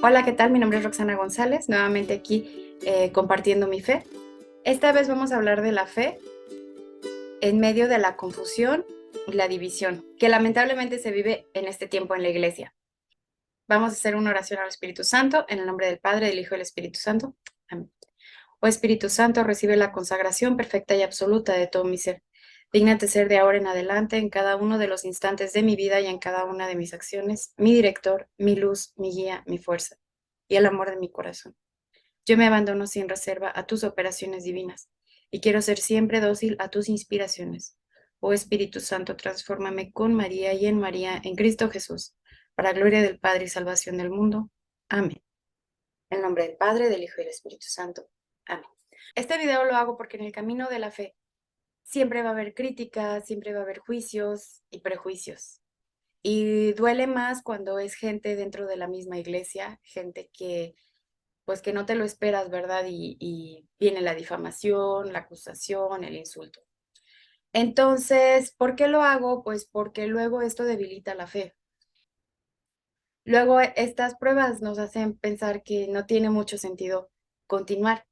Hola, ¿qué tal? Mi nombre es Roxana González, nuevamente aquí compartiendo mi fe. Esta vez vamos a hablar de la fe en medio de la confusión y la división, que lamentablemente se vive en este tiempo en la iglesia. Vamos a hacer una oración al Espíritu Santo, en el nombre del Padre, del Hijo y del Espíritu Santo. Amén. Oh Espíritu Santo, recibe la consagración perfecta y absoluta de todo mi ser. Dígnate ser de ahora en adelante, en cada uno de los instantes de mi vida y en cada una de mis acciones, mi director, mi luz, mi guía, mi fuerza y el amor de mi corazón. Yo me abandono sin reserva a tus operaciones divinas y quiero ser siempre dócil a tus inspiraciones. Oh Espíritu Santo, transfórmame con María y en María, en Cristo Jesús, para gloria del Padre y salvación del mundo. Amén. En nombre del Padre, del Hijo y del Espíritu Santo. Amén. Este video lo hago porque en el camino de la fe siempre va a haber críticas, siempre va a haber juicios y prejuicios. Y duele más cuando es gente dentro de la misma iglesia, gente que pues que no te lo esperas, ¿verdad? Y viene la difamación, la acusación, el insulto. Entonces, ¿por qué lo hago? Pues porque luego esto debilita la fe. Luego estas pruebas nos hacen pensar que no tiene mucho sentido continuar.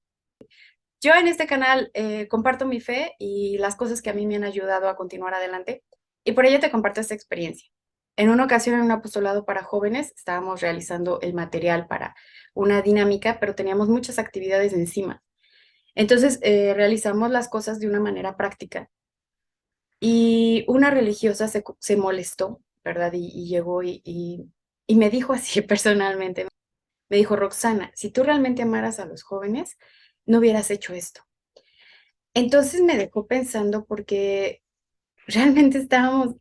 Yo en este canal comparto mi fe y las cosas que a mí me han ayudado a continuar adelante y por ello te comparto esta experiencia. En una ocasión en un apostolado para jóvenes estábamos realizando el material para una dinámica, pero teníamos muchas actividades encima. Entonces realizamos las cosas de una manera práctica y una religiosa se molestó, ¿verdad? Y llegó y me dijo así personalmente, me dijo, Roxana, si tú realmente amaras a los jóvenes, no hubieras hecho esto. Entonces me dejó pensando porque realmente estábamos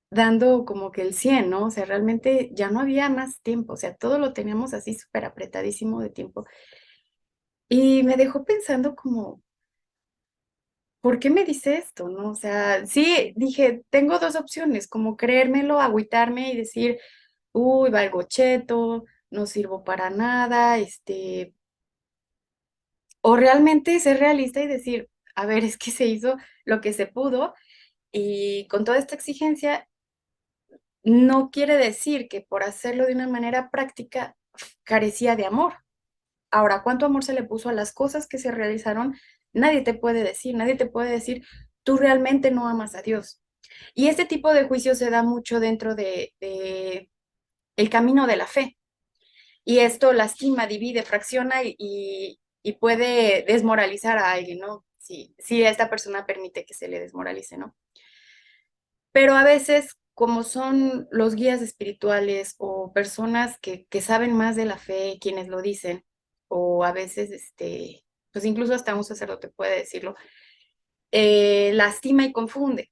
dando como que el 100, ¿no? O sea, realmente ya no había más tiempo, o sea, todo lo teníamos así súper apretadísimo de tiempo. Y me dejó pensando como, ¿por qué me dice esto, no? O sea, sí, dije, tengo dos opciones, como creérmelo, agüitarme y decir, uy, valgo cheto, no sirvo para nada, o realmente ser realista y decir, a ver, es que se hizo lo que se pudo y con toda esta exigencia no quiere decir que por hacerlo de una manera práctica carecía de amor. Ahora, ¿cuánto amor se le puso a las cosas que se realizaron? Nadie te puede decir, nadie te puede decir, tú realmente no amas a Dios. Y este tipo de juicio se da mucho dentro de el camino de la fe. Y esto lastima, divide, fracciona y puede desmoralizar a alguien, ¿no? Si esta persona permite que se le desmoralice, ¿no? Pero a veces, como son los guías espirituales o personas que saben más de la fe, quienes lo dicen, o a veces, pues incluso hasta un sacerdote puede decirlo, lastima y confunde.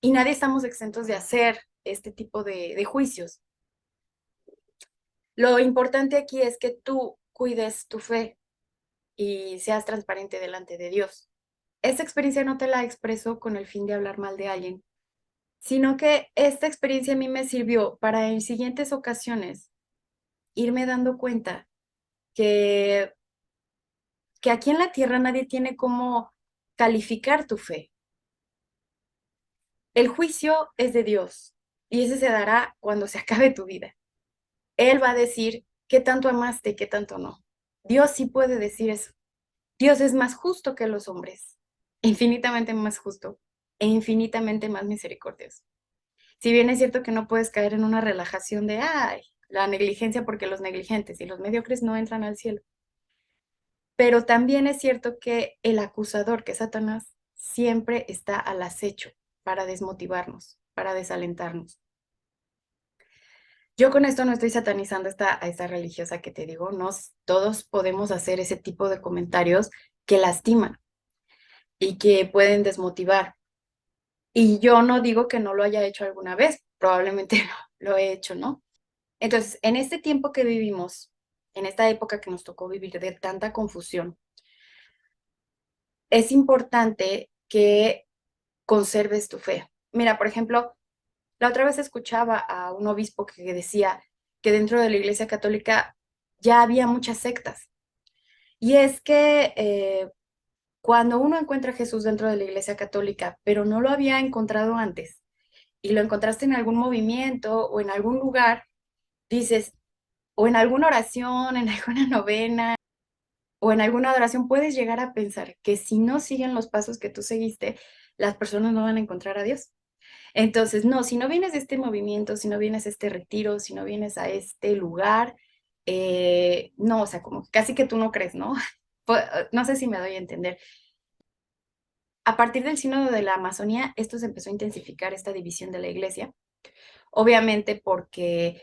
Y nadie estamos exentos de hacer este tipo de juicios. Lo importante aquí es que tú cuides tu fe y seas transparente delante de Dios. Esta experiencia no te la expreso con el fin de hablar mal de alguien, sino que esta experiencia a mí me sirvió para en siguientes ocasiones irme dando cuenta que, que aquí en la tierra nadie tiene cómo calificar tu fe. El juicio es de Dios y ese se dará cuando se acabe tu vida. Él va a decir qué tanto amaste y qué tanto no. Dios sí puede decir eso. Dios es más justo que los hombres, infinitamente más justo e infinitamente más misericordioso. Si bien es cierto que no puedes caer en una relajación de, ay, la negligencia porque los negligentes y los mediocres no entran al cielo. Pero también es cierto que el acusador, que es Satanás, siempre está al acecho para desmotivarnos, para desalentarnos. Yo con esto no estoy satanizando a esta religiosa que te digo, todos podemos hacer ese tipo de comentarios que lastiman y que pueden desmotivar. Y yo no digo que no lo haya hecho alguna vez, probablemente lo he hecho, ¿no? Entonces, en este tiempo que vivimos, en esta época que nos tocó vivir de tanta confusión, es importante que conserves tu fe. Mira, por ejemplo, la otra vez escuchaba a un obispo que decía que dentro de la Iglesia Católica ya había muchas sectas. Y es que cuando uno encuentra a Jesús dentro de la Iglesia Católica, pero no lo había encontrado antes, y lo encontraste en algún movimiento o en algún lugar, dices, o en alguna oración, en alguna novena o en alguna adoración, puedes llegar a pensar que si no siguen los pasos que tú seguiste, las personas no van a encontrar a Dios. Entonces, no, si no vienes de este movimiento, si no vienes a este retiro, si no vienes a este lugar, no, o sea, como casi que tú no crees, ¿no? No sé si me doy a entender. A partir del sínodo de la Amazonía, esto se empezó a intensificar, esta división de la iglesia, obviamente porque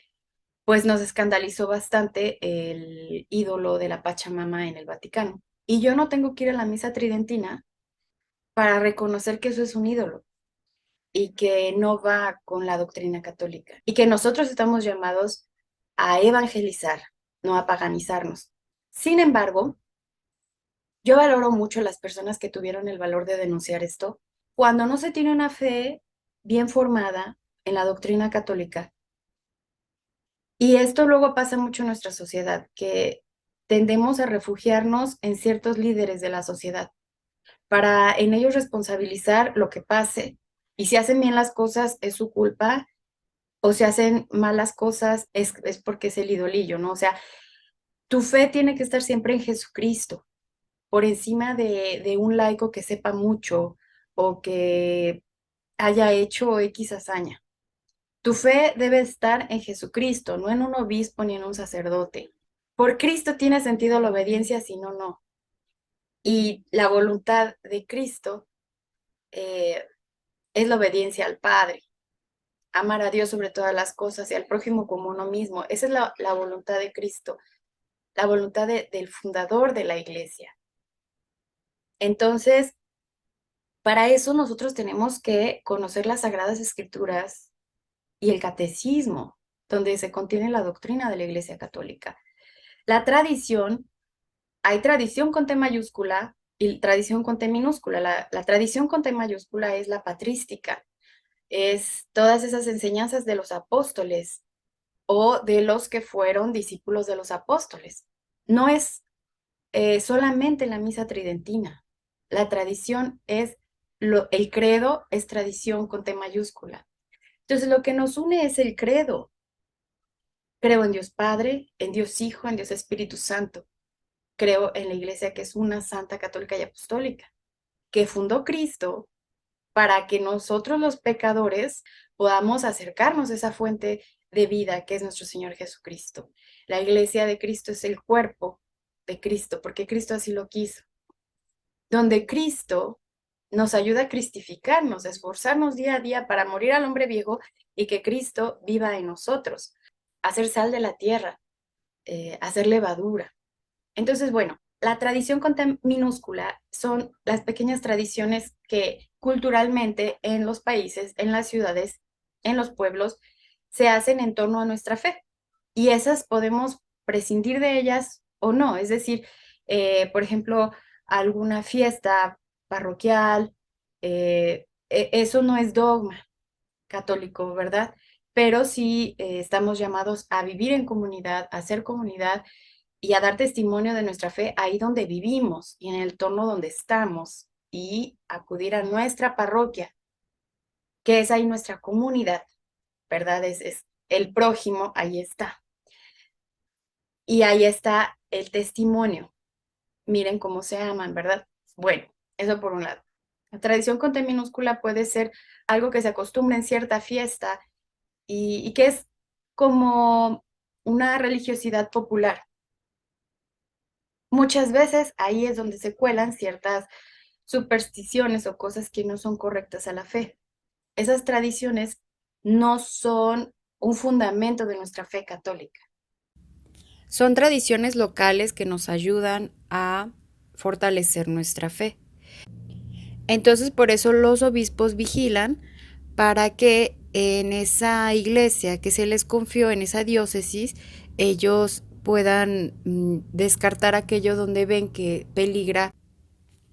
pues nos escandalizó bastante el ídolo de la Pachamama en el Vaticano. Y yo no tengo que ir a la misa tridentina para reconocer que eso es un ídolo y que no va con la doctrina católica y que nosotros estamos llamados a evangelizar, no a paganizarnos. Sin embargo, yo valoro mucho las personas que tuvieron el valor de denunciar esto cuando no se tiene una fe bien formada en la doctrina católica. Y esto luego pasa mucho en nuestra sociedad, que tendemos a refugiarnos en ciertos líderes de la sociedad para en ellos responsabilizar lo que pase. Y si hacen bien las cosas es su culpa, o si hacen malas cosas es porque es el idolillo, ¿no? O sea, tu fe tiene que estar siempre en Jesucristo, por encima de un laico que sepa mucho o que haya hecho X hazaña. Tu fe debe estar en Jesucristo, no en un obispo ni en un sacerdote. Por Cristo tiene sentido la obediencia, si no, no. Y la voluntad de Cristo eh, es la obediencia al Padre, amar a Dios sobre todas las cosas y al prójimo como uno mismo. Esa es la voluntad de Cristo, la voluntad del fundador de la iglesia. Entonces, para eso nosotros tenemos que conocer las Sagradas Escrituras y el catecismo, donde se contiene la doctrina de la Iglesia Católica. La tradición, hay tradición con T mayúscula y tradición con T minúscula. La tradición con T mayúscula es la patrística, es todas esas enseñanzas de los apóstoles o de los que fueron discípulos de los apóstoles. No es solamente la misa tridentina. La tradición es, el credo es tradición con T mayúscula. Entonces lo que nos une es el credo. Creo en Dios Padre, en Dios Hijo, en Dios Espíritu Santo. Creo en la iglesia que es una santa, católica y apostólica, que fundó Cristo para que nosotros los pecadores podamos acercarnos a esa fuente de vida que es nuestro Señor Jesucristo. La iglesia de Cristo es el cuerpo de Cristo, porque Cristo así lo quiso. Donde Cristo nos ayuda a cristificarnos, a esforzarnos día a día para morir al hombre viejo y que Cristo viva en nosotros, hacer sal de la tierra, hacer levadura. Entonces, bueno, la tradición con T minúscula son las pequeñas tradiciones que culturalmente en los países, en las ciudades, en los pueblos, se hacen en torno a nuestra fe. Y esas podemos prescindir de ellas o no. Es decir, por ejemplo, alguna fiesta parroquial, eso no es dogma católico, ¿verdad? Pero sí estamos llamados a vivir en comunidad, a ser comunidad y a dar testimonio de nuestra fe ahí donde vivimos y en el entorno donde estamos y acudir a nuestra parroquia, que es ahí nuestra comunidad, ¿verdad? Es el prójimo, ahí está. Y ahí está el testimonio. Miren cómo se aman, ¿verdad? Bueno, eso por un lado. La tradición con T minúscula puede ser algo que se acostumbra en cierta fiesta y que es como una religiosidad popular. Muchas veces ahí es donde se cuelan ciertas supersticiones o cosas que no son correctas a la fe. Esas tradiciones no son un fundamento de nuestra fe católica. Son tradiciones locales que nos ayudan a fortalecer nuestra fe. Entonces, por eso los obispos vigilan para que en esa iglesia que se les confió, en esa diócesis, ellos puedan descartar aquello donde ven que peligra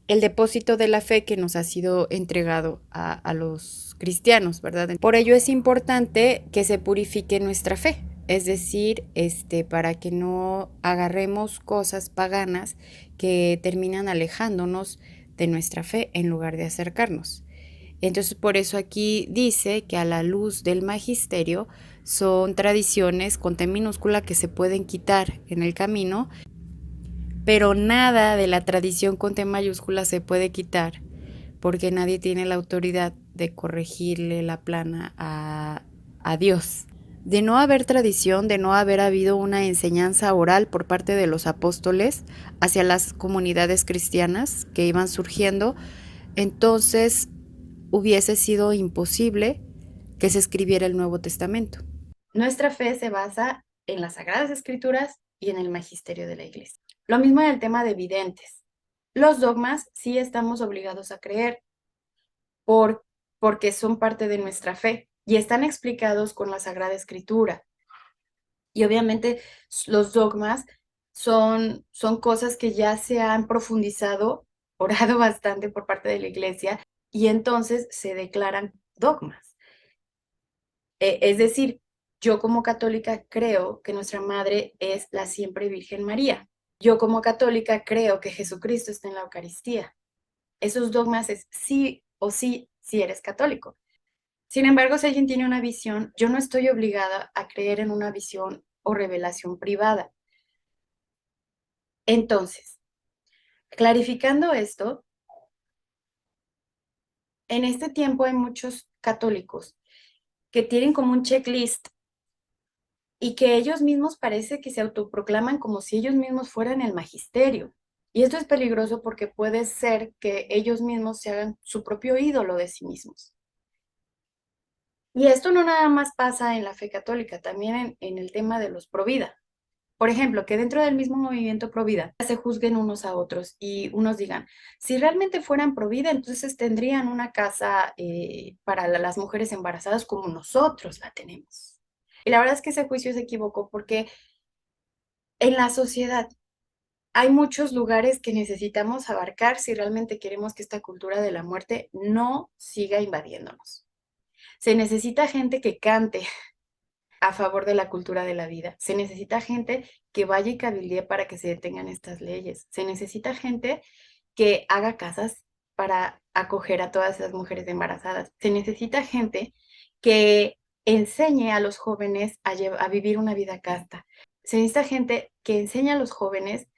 el depósito de la fe que nos ha sido entregado a los cristianos, ¿verdad? Por ello es importante que se purifique nuestra fe, es decir, para que no agarremos cosas paganas que terminan alejándonos de nuestra fe en lugar de acercarnos. Entonces, por eso aquí dice que a la luz del magisterio son tradiciones con T minúscula que se pueden quitar en el camino, pero nada de la tradición con T mayúscula se puede quitar porque nadie tiene la autoridad de corregirle la plana a Dios. De no haber tradición, de no haber habido una enseñanza oral por parte de los apóstoles hacia las comunidades cristianas que iban surgiendo, entonces hubiese sido imposible que se escribiera el Nuevo Testamento. Nuestra fe se basa en las Sagradas Escrituras y en el magisterio de la Iglesia. Lo mismo en el tema de videntes. Los dogmas sí estamos obligados a creer por, porque son parte de nuestra fe y están explicados con la Sagrada Escritura. Y obviamente los dogmas son cosas que ya se han profundizado, orado bastante por parte de la Iglesia y entonces se declaran dogmas. Es decir, yo como católica creo que nuestra madre es la siempre Virgen María. Yo como católica creo que Jesucristo está en la Eucaristía. Esos dogmas es sí o sí si eres católico. Sin embargo, si alguien tiene una visión, yo no estoy obligada a creer en una visión o revelación privada. Entonces, clarificando esto, en este tiempo hay muchos católicos que tienen como un checklist y que ellos mismos parece que se autoproclaman como si ellos mismos fueran el magisterio. Y esto es peligroso porque puede ser que ellos mismos se hagan su propio ídolo de sí mismos. Y esto no nada más pasa en la fe católica, también en el tema de los provida. Por ejemplo, que dentro del mismo movimiento provida se juzguen unos a otros y unos digan, si realmente fueran provida, entonces tendrían una casa para las mujeres embarazadas como nosotros la tenemos. Y la verdad es que ese juicio se equivocó porque en la sociedad hay muchos lugares que necesitamos abarcar si realmente queremos que esta cultura de la muerte no siga invadiéndonos. Se necesita gente que cante a favor de la cultura de la vida. Se necesita gente que vaya y cabildee para que se detengan estas leyes. Se necesita gente que haga casas para acoger a todas esas mujeres embarazadas. Se necesita gente que enseñe a los jóvenes a vivir una vida casta. Se necesita gente que enseñe a los jóvenes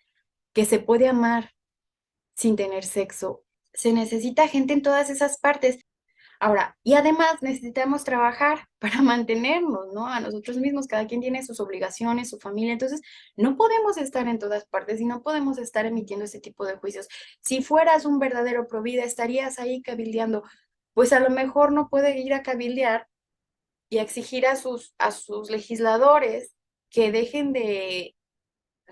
que se puede amar sin tener sexo. Se necesita gente en todas esas partes. Ahora, y además necesitamos trabajar para mantenernos, ¿no? A nosotros mismos, cada quien tiene sus obligaciones, su familia, entonces no podemos estar en todas partes y no podemos estar emitiendo ese tipo de juicios. Si fueras un verdadero provida, estarías ahí cabildeando, pues a lo mejor no puede ir a cabildear y a exigir a sus legisladores que dejen de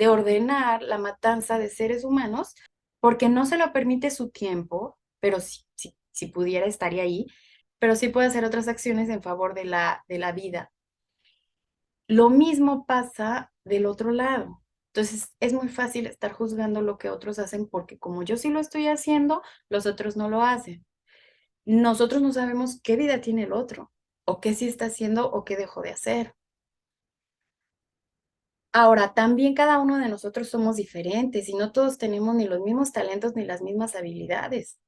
ordenar la matanza de seres humanos, porque no se lo permite su tiempo, pero si pudiera estaría ahí, pero sí puede hacer otras acciones en favor de la vida. Lo mismo pasa del otro lado. Entonces es muy fácil estar juzgando lo que otros hacen porque como yo sí lo estoy haciendo, los otros no lo hacen. Nosotros no sabemos qué vida tiene el otro, o qué sí está haciendo o qué dejó de hacer. Ahora, también cada uno de nosotros somos diferentes y no todos tenemos ni los mismos talentos ni las mismas habilidades.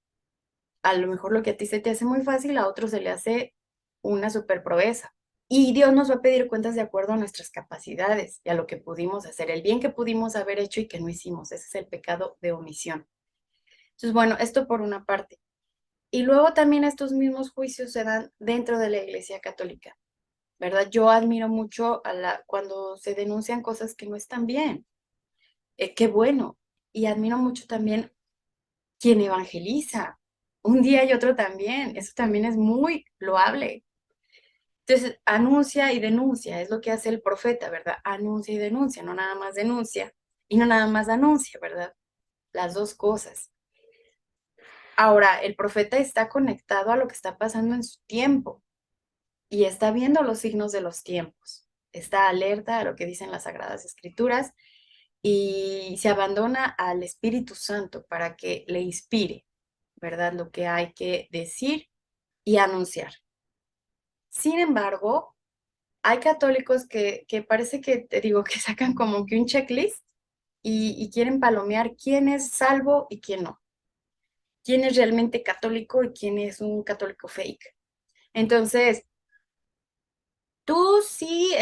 A lo mejor lo que a ti se te hace muy fácil, a otro se le hace una super proeza. Y Dios nos va a pedir cuentas de acuerdo a nuestras capacidades y a lo que pudimos hacer, el bien que pudimos haber hecho y que no hicimos. Ese es el pecado de omisión. Entonces, bueno, esto por una parte. Y luego también estos mismos juicios se dan dentro de la Iglesia Católica, ¿verdad? Yo admiro mucho cuando se denuncian cosas que no están bien. Qué bueno. Y admiro mucho también quien evangeliza. Un día y otro también. Eso también es muy loable. Entonces, anuncia y denuncia, es lo que hace el profeta, ¿verdad? Anuncia y denuncia, no nada más denuncia y no nada más anuncia, ¿verdad? Las dos cosas. Ahora, el profeta está conectado a lo que está pasando en su tiempo y está viendo los signos de los tiempos. Está alerta a lo que dicen las Sagradas Escrituras y se abandona al Espíritu Santo para que le inspire, ¿verdad? Lo que hay que decir y anunciar. Sin embargo, hay católicos que parece que, te digo, que sacan como que un checklist y quieren palomear quién es salvo y quién no. quién es realmente católico y quién es un católico fake. Entonces, tú sí,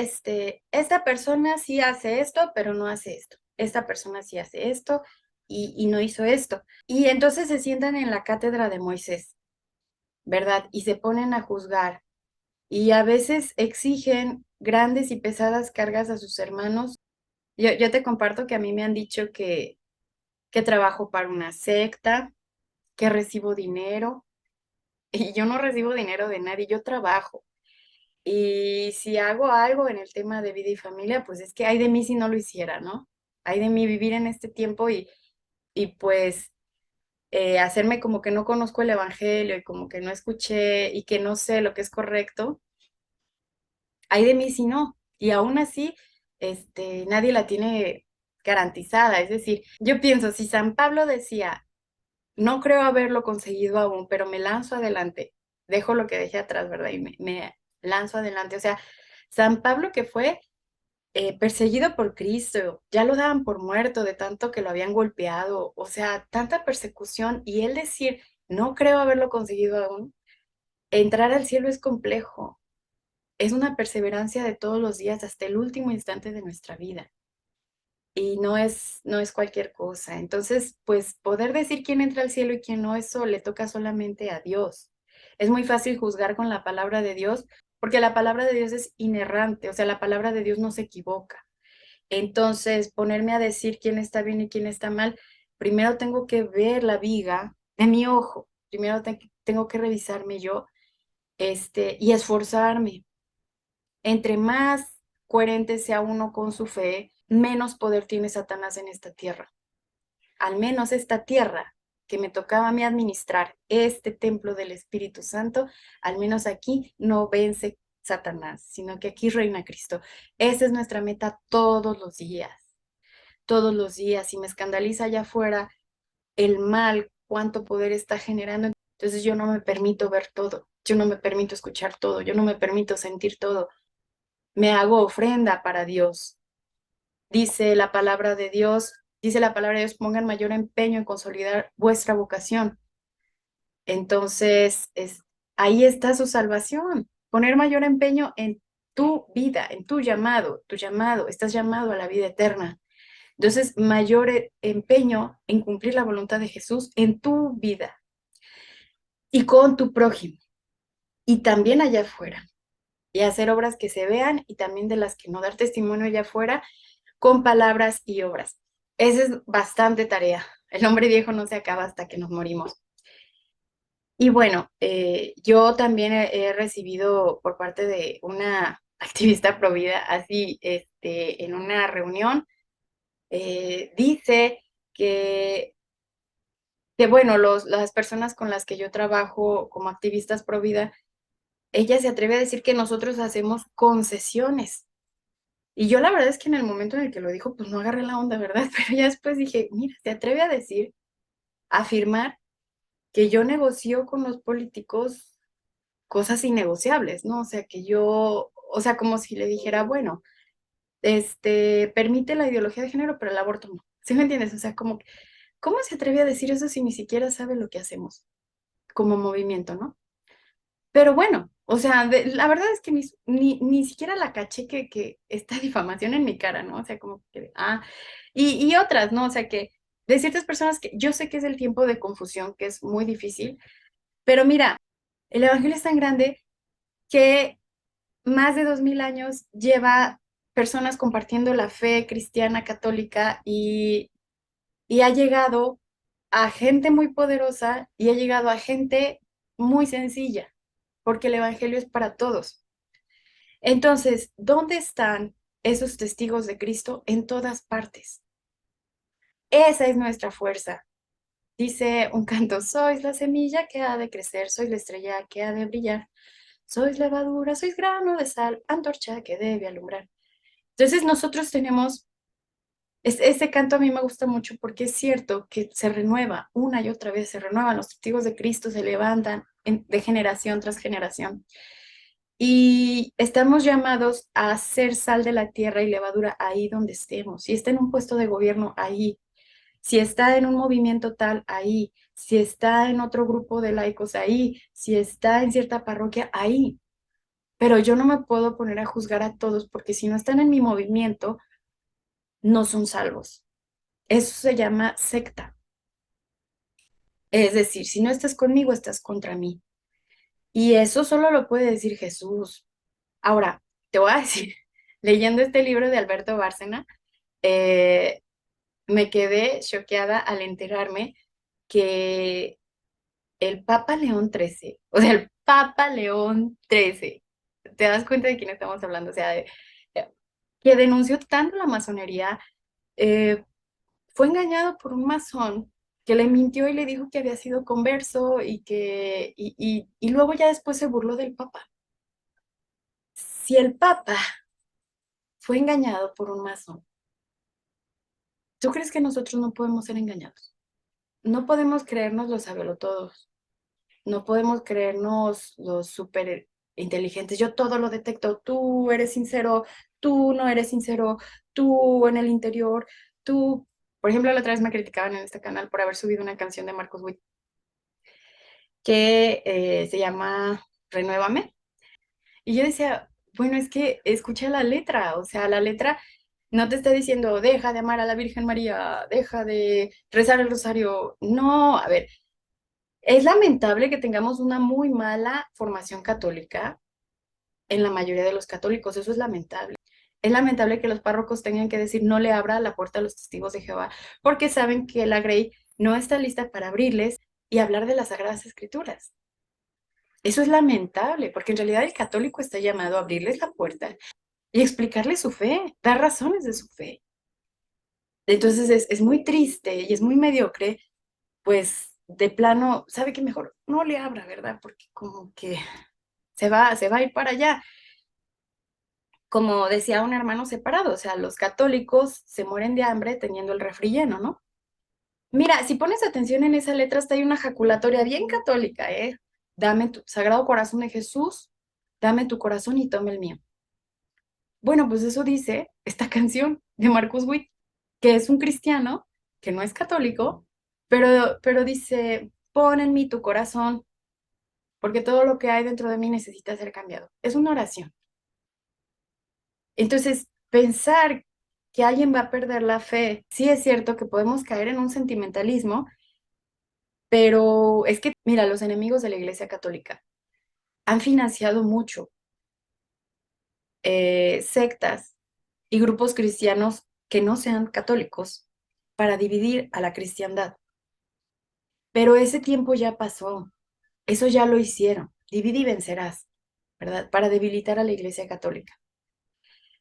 esta persona sí hace esto, pero no hace esto. Esta persona sí hace esto y no hizo esto. Y entonces se sientan en la cátedra de Moisés, ¿verdad? Y se ponen a juzgar. Y a veces exigen grandes y pesadas cargas a sus hermanos. Yo te comparto que a mí me han dicho que trabajo para una secta, que recibo dinero. Y yo no recibo dinero de nadie, yo trabajo. Y si hago algo en el tema de vida y familia, pues es que hay de mí si no lo hiciera, ¿no? Hay de mí vivir en este tiempo y pues hacerme como que no conozco el evangelio y como que no escuché y que no sé lo que es correcto. Hay de mí si no. Y aún así, nadie la tiene garantizada. Es decir, yo pienso, si San Pablo decía, no creo haberlo conseguido aún, pero me lanzo adelante, dejo lo que dejé atrás, ¿verdad? Y me lanzo adelante. O sea, San Pablo que fue perseguido por Cristo, ya lo daban por muerto de tanto que lo habían golpeado, o sea, tanta persecución y él decir, no creo haberlo conseguido aún, entrar al cielo es complejo, es una perseverancia de todos los días hasta el último instante de nuestra vida y no es cualquier cosa. Entonces, pues poder decir quién entra al cielo y quién no, eso le toca solamente a Dios. Es muy fácil juzgar con la palabra de Dios porque la palabra de Dios es inerrante, o sea, la palabra de Dios no se equivoca. Entonces, ponerme a decir quién está bien y quién está mal, primero tengo que ver la viga de mi ojo, primero tengo que revisarme yo, y esforzarme. Entre más coherente sea uno con su fe, menos poder tiene Satanás en esta tierra. Al menos esta tierra que me tocaba a mí administrar, este templo del Espíritu Santo, al menos aquí no vence Satanás, sino que aquí reina Cristo. Esa es nuestra meta todos los días, todos los días. Si me escandaliza allá afuera el mal, cuánto poder está generando, entonces yo no me permito ver todo, yo no me permito escuchar todo, yo no me permito sentir todo. Me hago ofrenda para Dios. Dice la palabra de Dios, pongan mayor empeño en consolidar vuestra vocación. Entonces, ahí está su salvación. Poner mayor empeño en tu vida, en tu llamado, estás llamado a la vida eterna. Entonces, mayor empeño en cumplir la voluntad de Jesús en tu vida y con tu prójimo y también allá afuera. Y hacer obras que se vean y también de las que no dar testimonio allá afuera con palabras y obras. Esa es bastante tarea. El hombre viejo no se acaba hasta que nos morimos. Y bueno, yo también he recibido por parte de una activista provida, así, en una reunión, dice que bueno, las personas con las que yo trabajo como activistas pro vida, ella se atreve a decir que nosotros hacemos concesiones. Y yo la verdad es que en el momento en el que lo dijo, pues no agarré la onda, ¿verdad? Pero ya después dije, mira, se atreve a decir, a afirmar que yo negocio con los políticos cosas innegociables, ¿no? O sea, o sea, como si le dijera, bueno, permite la ideología de género, pero el aborto no. ¿Sí me entiendes? O sea, como, ¿cómo se atreve a decir eso si ni siquiera sabe lo que hacemos como movimiento, ¿no? Pero bueno, o sea, la verdad es que ni siquiera la caché que esta difamación en mi cara, ¿no? O sea, como que, y otras, ¿no? O sea, que de ciertas personas que yo sé que es el tiempo de confusión, que es muy difícil, pero mira, el Evangelio es tan grande que más de 2000 años lleva personas compartiendo la fe cristiana católica y ha llegado a gente muy poderosa y ha llegado a gente muy sencilla, porque el Evangelio es para todos. Entonces, ¿dónde están esos testigos de Cristo? En todas partes. Esa es nuestra fuerza. Dice un canto, sois la semilla que ha de crecer, sois la estrella que ha de brillar, sois levadura, sois grano de sal, antorcha que debe alumbrar. Entonces nosotros tenemos, ese canto a mí me gusta mucho porque es cierto que se renueva una y otra vez, se renuevan, los testigos de Cristo se levantan de generación tras generación. Y estamos llamados a ser sal de la tierra y levadura ahí donde estemos. Si está en un puesto de gobierno, ahí. Si está en un movimiento tal, ahí. Si está en otro grupo de laicos, ahí. Si está en cierta parroquia, ahí. Pero yo no me puedo poner a juzgar a todos porque si no están en mi movimiento, no son salvos. Eso se llama secta. Es decir, si no estás conmigo, estás contra mí. Y eso solo lo puede decir Jesús. Ahora, te voy a decir, leyendo este libro de Alberto Bárcena, eh, me quedé choqueada al enterarme que el Papa León XIII, o sea, el Papa León XIII, ¿te das cuenta de quién estamos hablando? O sea, que denunció tanto la masonería, eh, fue engañado por un masón que le mintió y le dijo que había sido converso y luego ya después se burló del Papa. Si el Papa fue engañado por un masón, ¿tú crees que nosotros no podemos ser engañados? No podemos creernos los sabelotodos, no podemos creernos los súper inteligentes. Yo todo lo detecto, tú eres sincero, tú no eres sincero, tú en el interior, tú... Por ejemplo, la otra vez me criticaban en este canal por haber subido una canción de Marcos Witt que se llama Renuévame. Y yo decía, bueno, es que escucha la letra, o sea, la letra no te está diciendo, deja de amar a la Virgen María, deja de rezar el rosario. No, a ver, es lamentable que tengamos una muy mala formación católica en la mayoría de los católicos, eso es lamentable. Es lamentable que los párrocos tengan que decir no le abra la puerta a los testigos de Jehová, porque saben que la Grey no está lista para abrirles y hablar de las Sagradas Escrituras. Eso es lamentable, porque en realidad el católico está llamado a abrirles la puerta y explicarles su fe, dar razones de su fe. Entonces es muy triste y es muy mediocre, pues de plano, sabe que mejor no le abra, ¿verdad? Porque como que se va a ir para allá. Como decía un hermano separado, o sea, los católicos se mueren de hambre teniendo el refri lleno, ¿no? Mira, si pones atención en esa letra, está hay una jaculatoria bien católica, ¿eh? Dame tu Sagrado Corazón de Jesús, dame tu corazón y tome el mío. Bueno, pues eso dice esta canción de Marcus Witt, que es un cristiano, que no es católico, pero dice, pon en mí tu corazón, porque todo lo que hay dentro de mí necesita ser cambiado. Es una oración. Entonces, pensar que alguien va a perder la fe, sí es cierto que podemos caer en un sentimentalismo, pero es que, mira, los enemigos de la Iglesia Católica han financiado mucho sectas y grupos cristianos que no sean católicos para dividir a la cristiandad. Pero ese tiempo ya pasó, eso ya lo hicieron, divide y vencerás, ¿verdad? Para debilitar a la Iglesia Católica.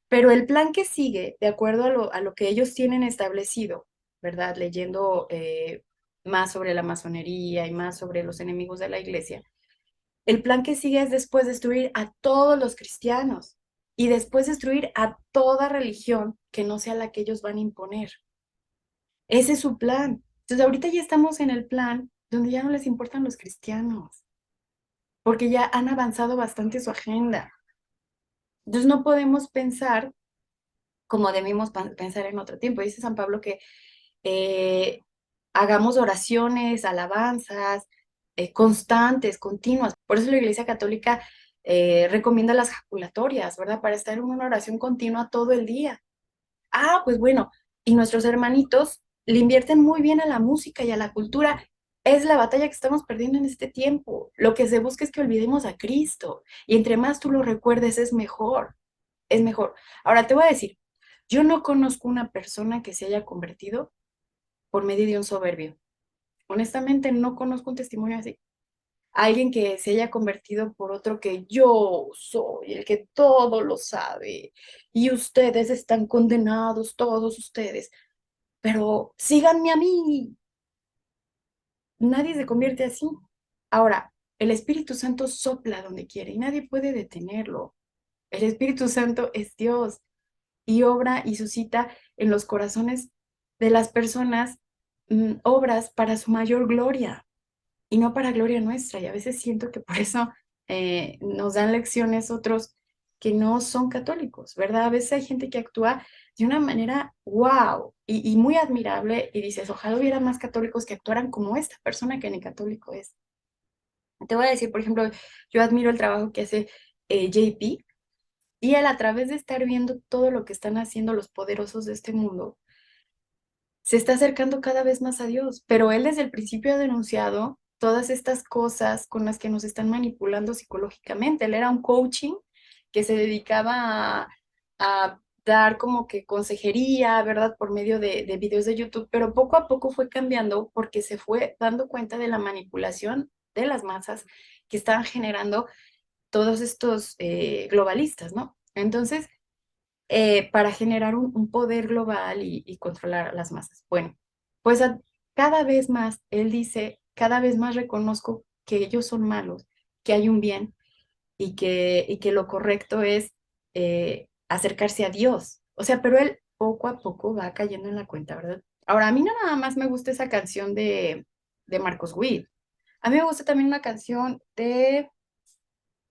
Pero el plan que sigue, de acuerdo a lo que ellos tienen establecido, ¿verdad? Leyendo más sobre la masonería y más sobre los enemigos de la Iglesia, el plan que sigue es después destruir a todos los cristianos y después destruir a toda religión que no sea la que ellos van a imponer. Ese es su plan. Entonces ahorita ya estamos en el plan donde ya no les importan los cristianos, porque ya han avanzado bastante su agenda. Entonces no podemos pensar como debimos pensar en otro tiempo. Dice San Pablo que eh, hagamos oraciones, alabanzas constantes, continuas. Por eso la Iglesia Católica recomienda las jaculatorias, ¿verdad? Para estar en una oración continua todo el día. Ah, pues bueno, y nuestros hermanitos le invierten muy bien a la música y a la cultura. Es la batalla que estamos perdiendo en este tiempo. Lo que se busca es que olvidemos a Cristo. Y entre más tú lo recuerdes, es mejor. Es mejor. Ahora te voy a decir, yo no conozco una persona que se haya convertido por medio de un soberbio. Honestamente, no conozco un testimonio así. Alguien que se haya convertido por otro que yo soy el que todo lo sabe y ustedes están condenados, todos ustedes, pero síganme a mí. Nadie se convierte así. Ahora, el Espíritu Santo sopla donde quiere y nadie puede detenerlo. El Espíritu Santo es Dios y obra y suscita en los corazones de las personas obras para su mayor gloria y no para gloria nuestra. Y a veces siento que por eso nos dan lecciones otros que no son católicos, ¿verdad? A veces hay gente que actúa de una manera wow y muy admirable. Y dices, ojalá hubiera más católicos que actuaran como esta persona que ni católico es. Te voy a decir, por ejemplo, yo admiro el trabajo que hace JP y él a través de estar viendo todo lo que están haciendo los poderosos de este mundo, se está acercando cada vez más a Dios, pero él desde el principio ha denunciado todas estas cosas con las que nos están manipulando psicológicamente. Él era un coaching que se dedicaba a dar como que consejería, ¿verdad? Por medio de videos de YouTube, pero poco a poco fue cambiando porque se fue dando cuenta de la manipulación de las masas que estaban generando todos estos globalistas, ¿no? Entonces, para generar un poder global y controlar a las masas. Bueno, pues cada vez más, él dice, cada vez más reconozco que ellos son malos, que hay un bien y que lo correcto es acercarse a Dios. O sea, pero él poco a poco va cayendo en la cuenta, ¿verdad? Ahora, a mí no nada más me gusta esa canción de Marcos Witt. A mí me gusta también una canción de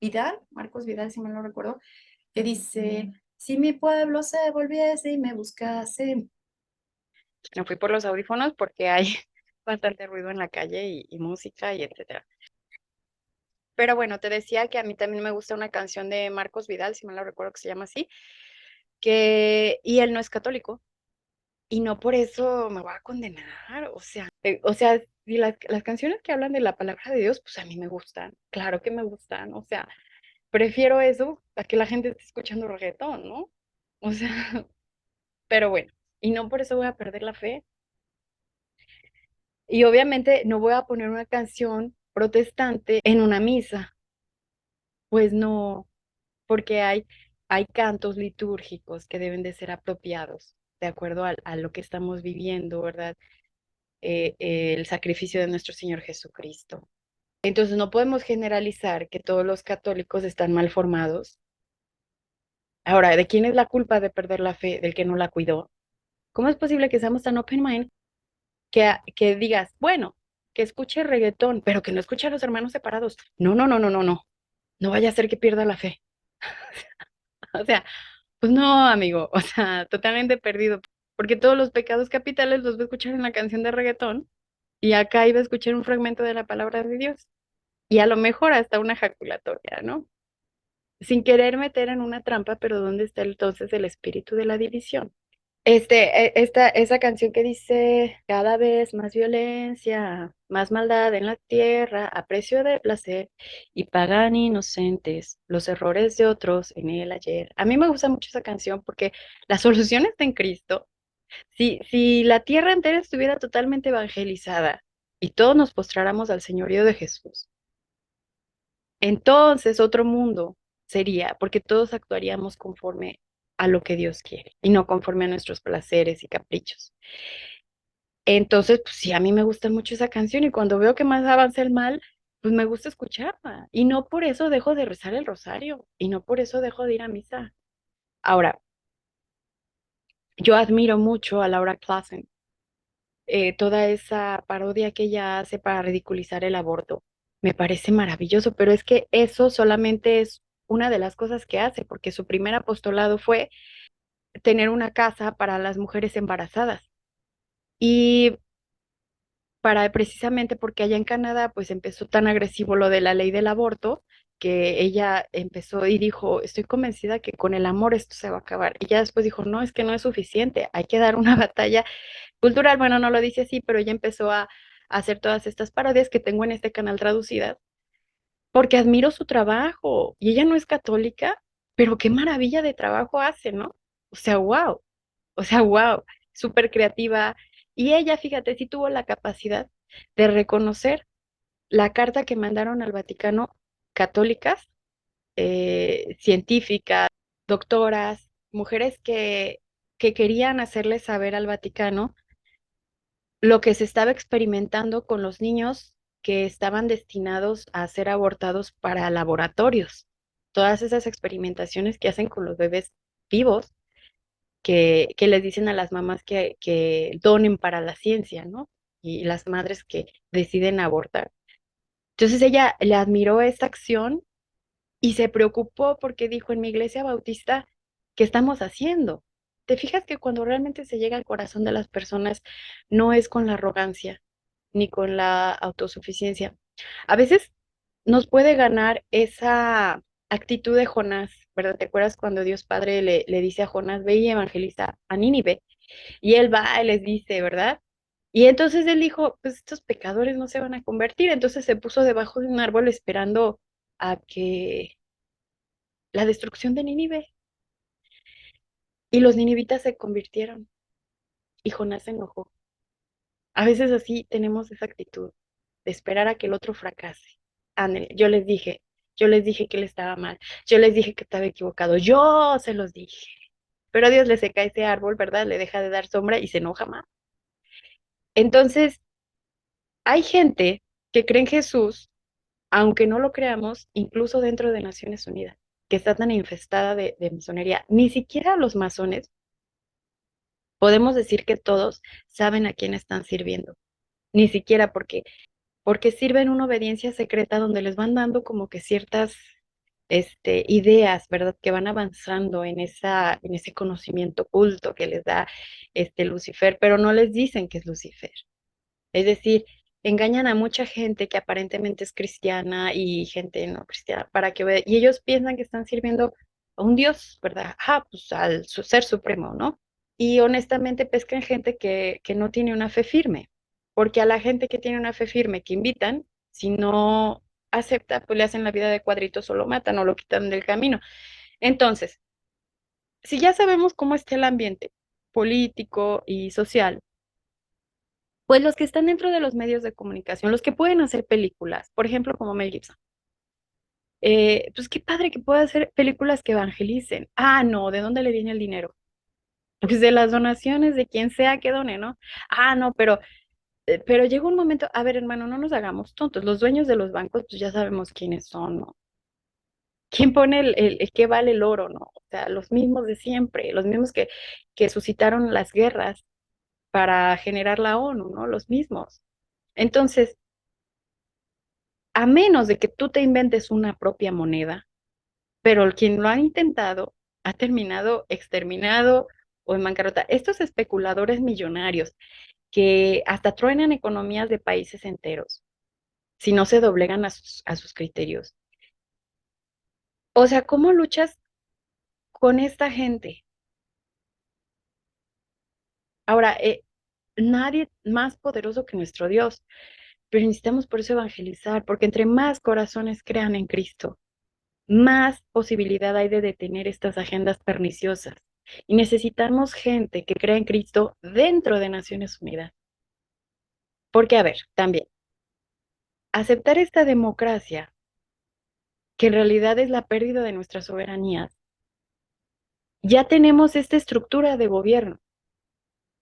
Vidal, Marcos Vidal, si mal no recuerdo, que dice, si mi pueblo se volviese y me buscase. Me fui por los audífonos porque hay bastante ruido en la calle y música y etcétera. Pero bueno, te decía que a mí también me gusta una canción de Marcos Vidal, si mal no recuerdo que se llama así, y él no es católico y no por eso me voy a condenar, o sea, si las canciones que hablan de la palabra de Dios, pues a mí me gustan, claro que me gustan, o sea, prefiero eso a que la gente esté escuchando reggaetón, ¿no? O sea, pero bueno, y no por eso voy a perder la fe. Y obviamente no voy a poner una canción protestante en una misa, pues no, porque hay cantos litúrgicos que deben de ser apropiados de acuerdo a lo que estamos viviendo, ¿verdad? El sacrificio de nuestro Señor Jesucristo. Entonces no podemos generalizar que todos los católicos están mal formados. Ahora, ¿de quién es la culpa de perder la fe? Del que no la cuidó. ¿Cómo es posible que seamos tan open mind que digas, bueno, que escuche reggaetón, pero que no escuche a los hermanos separados? No, no, no, no, no, no. No vaya a ser que pierda la fe. O sea, pues no, amigo, o sea, totalmente perdido, porque todos los pecados capitales los va a escuchar en la canción de reggaetón y acá iba a escuchar un fragmento de la palabra de Dios y a lo mejor hasta una ejaculatoria, ¿no? Sin querer meter en una trampa, pero ¿dónde está entonces el espíritu de la división? Esa canción que dice, cada vez más violencia, más maldad en la tierra, a precio de placer, y pagan inocentes los errores de otros en el ayer. A mí me gusta mucho esa canción porque la solución está en Cristo. Si la tierra entera estuviera totalmente evangelizada y todos nos postráramos al señorío de Jesús, entonces otro mundo sería, porque todos actuaríamos conforme a lo que Dios quiere y no conforme a nuestros placeres y caprichos. Entonces, pues sí, a mí me gusta mucho esa canción y cuando veo que más avanza el mal, pues me gusta escucharla. Y no por eso dejo de rezar el rosario y no por eso dejo de ir a misa. Ahora, yo admiro mucho a Laura Klassen, toda esa parodia que ella hace para ridiculizar el aborto. Me parece maravilloso, pero es que eso solamente es una de las cosas que hace, porque su primer apostolado fue tener una casa para las mujeres embarazadas. Y para precisamente porque allá en Canadá pues empezó tan agresivo lo de la ley del aborto que ella empezó y dijo, estoy convencida que con el amor esto se va a acabar. Y ya después dijo, no, es que no es suficiente, hay que dar una batalla cultural. Bueno, no lo dice así, pero ella empezó a hacer todas estas parodias que tengo en este canal traducidas, porque admiro su trabajo y ella no es católica, pero qué maravilla de trabajo hace, ¿no? O sea, wow, o sea, wow, súper creativa. Y ella, fíjate, sí tuvo la capacidad de reconocer la carta que mandaron al Vaticano católicas, científicas, doctoras, mujeres que querían hacerle saber al Vaticano lo que se estaba experimentando con los niños que estaban destinados a ser abortados para laboratorios. Todas esas experimentaciones que hacen con los bebés vivos, que les dicen a las mamás que donen para la ciencia, ¿no? Y las madres que deciden abortar. Entonces ella le admiró esta acción y se preocupó porque dijo en mi iglesia bautista, ¿qué estamos haciendo? te fijas que cuando realmente se llega al corazón de las personas, no es con la arrogancia ni con la autosuficiencia. A veces nos puede ganar esa actitud de Jonás, ¿verdad? ¿Te acuerdas cuando Dios Padre le dice a Jonás, ve y evangeliza a Nínive? Y él va y les dice, ¿verdad? Y entonces él dijo, pues estos pecadores no se van a convertir. Entonces se puso debajo de un árbol esperando a que la destrucción de Nínive. Y los ninivitas se convirtieron y Jonás se enojó. A veces así tenemos esa actitud de esperar a que el otro fracase. Ándale, yo les dije que él estaba mal, yo les dije que estaba equivocado, yo se los dije. Pero a Dios le seca ese árbol, ¿verdad? Le deja de dar sombra y se enoja más. Entonces, hay gente que cree en Jesús, aunque no lo creamos, incluso dentro de Naciones Unidas, que está tan infestada de masonería. Ni siquiera los masones podemos decir que todos saben a quién están sirviendo. Ni siquiera porque sirven una obediencia secreta donde les van dando como que ciertas ideas, ¿verdad? Que van avanzando en ese conocimiento oculto que les da Lucifer, pero no les dicen que es Lucifer. Es decir, engañan a mucha gente que aparentemente es cristiana y gente no cristiana y ellos piensan que están sirviendo a un Dios, ¿verdad? Pues al ser supremo, ¿no? Y honestamente pescan gente que no tiene una fe firme, porque a la gente que tiene una fe firme que invitan, si no acepta, pues le hacen la vida de cuadritos o lo matan o lo quitan del camino. Entonces, si ya sabemos cómo está el ambiente político y social, pues los que están dentro de los medios de comunicación, los que pueden hacer películas, por ejemplo, como Mel Gibson, pues qué padre que pueda hacer películas que evangelicen. Ah, no, ¿de dónde le viene el dinero? Pues de las donaciones de quien sea que done, ¿no? Ah, no, pero llega un momento, a ver, hermano, no nos hagamos tontos. Los dueños de los bancos, pues ya sabemos quiénes son, ¿no? ¿Quién pone el qué vale el oro, ¿no? O sea, los mismos de siempre, los mismos que suscitaron las guerras para generar la ONU, ¿no? Los mismos. Entonces, a menos de que tú te inventes una propia moneda, pero quien lo ha intentado ha terminado exterminado o en bancarrota. Estos especuladores millonarios que hasta truenan economías de países enteros si no se doblegan a sus criterios. O sea, ¿cómo luchas con esta gente? Ahora, nadie más poderoso que nuestro Dios, pero necesitamos por eso evangelizar, porque entre más corazones crean en Cristo, más posibilidad hay de detener estas agendas perniciosas. Y necesitamos gente que crea en Cristo dentro de Naciones Unidas. Porque, a ver, también, aceptar esta democracia, que en realidad es la pérdida de nuestra soberanía, ya tenemos esta estructura de gobierno,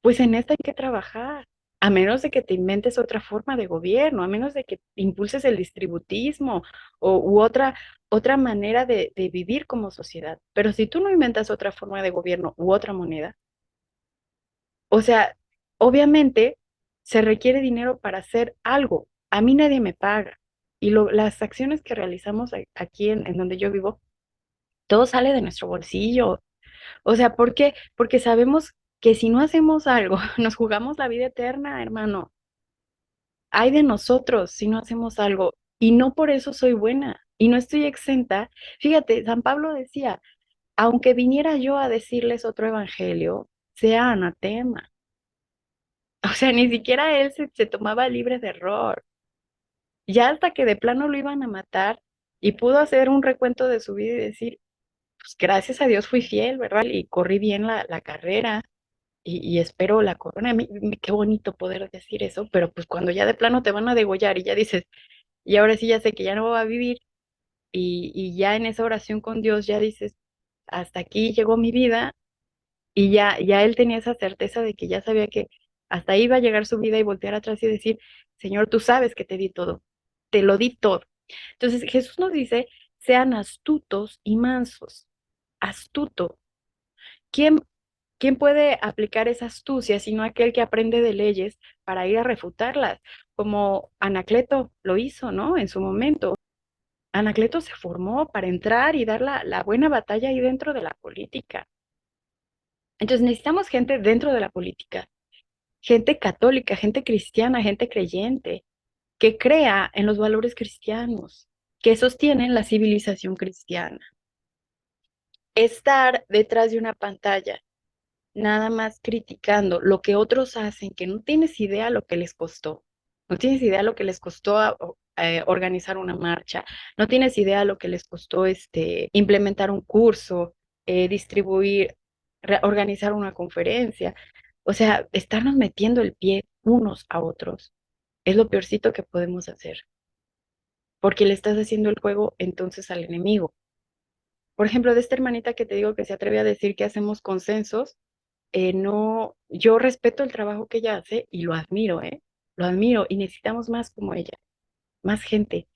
pues en esta hay que trabajar, a menos de que te inventes otra forma de gobierno, a menos de que impulses el distributismo u otra manera de vivir como sociedad. Pero si tú no inventas otra forma de gobierno u otra moneda, o sea, obviamente se requiere dinero para hacer algo. A mí nadie me paga. Y las acciones que realizamos aquí en donde yo vivo, todo sale de nuestro bolsillo. O sea, ¿por qué? Porque sabemos que si no hacemos algo, nos jugamos la vida eterna, hermano. Hay de nosotros si no hacemos algo. Y no por eso soy buena. Y no estoy exenta. Fíjate, San Pablo decía, aunque viniera yo a decirles otro evangelio, sea anatema. O sea, ni siquiera él se tomaba libre de error. Ya hasta que de plano lo iban a matar y pudo hacer un recuento de su vida y decir, pues gracias a Dios fui fiel, ¿verdad? Y corrí bien la carrera y espero la corona. Qué bonito poder decir eso, pero pues cuando ya de plano te van a degollar y ya dices, y ahora sí ya sé que ya no va a vivir y ya en esa oración con Dios ya dices, hasta aquí llegó mi vida y ya él tenía esa certeza de que ya sabía que hasta ahí iba a llegar su vida y voltear atrás y decir, Señor, tú sabes que te di todo, te lo di todo. Entonces Jesús nos dice, sean astutos y mansos. Astuto. ¿Quién, quién puede aplicar esa astucia sino aquel que aprende de leyes para ir a refutarlas? Como Anacleto lo hizo, ¿no? En su momento. Anacleto se formó para entrar y dar la buena batalla ahí dentro de la política. Entonces necesitamos gente dentro de la política, gente católica, gente cristiana, gente creyente, que crea en los valores cristianos, que sostienen la civilización cristiana. Estar detrás de una pantalla, nada más criticando lo que otros hacen, que no tienes idea lo que les costó. No tienes idea lo que les costó organizar una marcha, no tienes idea lo que les costó implementar un curso, distribuir, organizar una conferencia. O sea, estarnos metiendo el pie unos a otros es lo peorcito que podemos hacer, porque le estás haciendo el juego entonces al enemigo. Por ejemplo, de esta hermanita que te digo que se atreve a decir que hacemos consensos, no, yo respeto el trabajo que ella hace y lo admiro, ¿eh? Lo admiro y necesitamos más como ella, más gente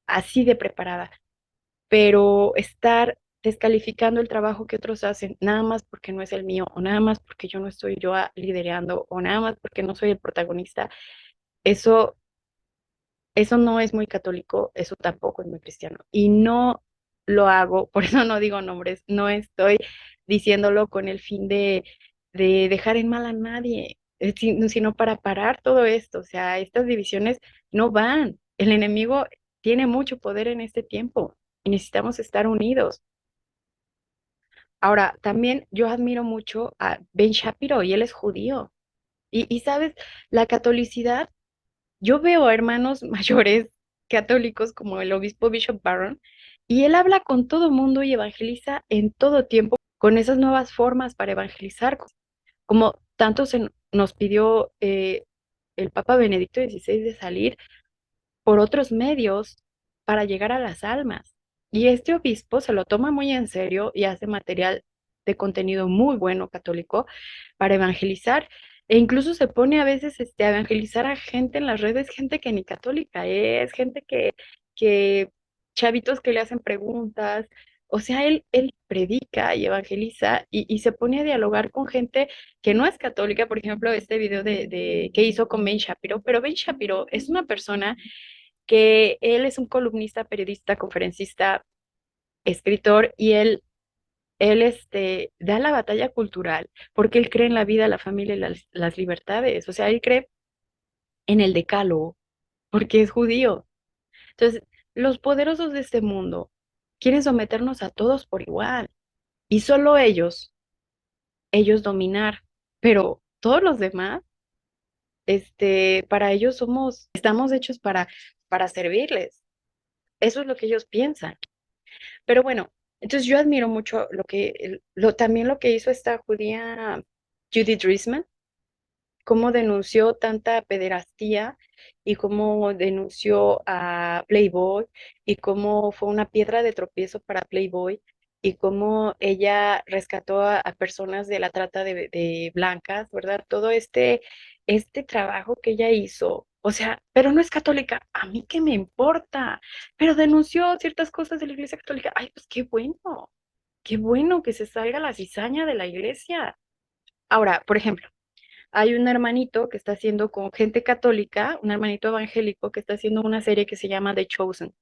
así de preparada, pero estar descalificando el trabajo que otros hacen, nada más porque no es el mío, o nada más porque yo no estoy liderando, o nada más porque no soy el protagonista, eso eso no es muy católico, eso tampoco es muy cristiano. Y no lo hago, por eso no digo nombres, no estoy diciéndolo con el fin de dejar en mal a nadie, sino para parar todo esto. O sea, estas divisiones no van. El enemigo tiene mucho poder en este tiempo y necesitamos estar unidos. Ahora, también yo admiro mucho a Ben Shapiro y él es judío. Y sabes, la catolicidad, yo veo a hermanos mayores católicos como el obispo Bishop Barron y él habla con todo mundo y evangeliza en todo tiempo con esas nuevas formas para evangelizar, como tanto nos pidió el Papa Benedicto XVI de salir por otros medios para llegar a las almas. Y este obispo se lo toma muy en serio y hace material de contenido muy bueno católico para evangelizar e incluso se pone a veces a evangelizar a gente en las redes, gente que ni católica es, gente que chavitos que le hacen preguntas. O sea, él predica y evangeliza y se pone a dialogar con gente que no es católica. Por ejemplo, este video que hizo con Ben Shapiro, pero Ben Shapiro es una persona que él es un columnista, periodista, conferencista, escritor, y él da la batalla cultural porque él cree en la vida, la familia y las libertades. O sea, él cree en el decálogo porque es judío. Entonces, los poderosos de este mundo quieren someternos a todos por igual y solo ellos dominar, pero todos los demás, para ellos estamos hechos para servirles. Eso es lo que ellos piensan. Pero bueno, entonces yo admiro mucho también lo que hizo esta judía Judith Driesman, cómo denunció tanta pederastía y cómo denunció a Playboy y cómo fue una piedra de tropiezo para Playboy y cómo ella rescató a personas de la trata de blancas, ¿verdad? Todo este trabajo que ella hizo. O sea, pero no es católica. A mí qué me importa. Pero denunció ciertas cosas de la iglesia católica. Ay, pues qué bueno que se salga la cizaña de la iglesia. Ahora, por ejemplo, hay un hermanito que está haciendo con gente católica, un hermanito evangélico que está haciendo una serie que se llama The Chosen.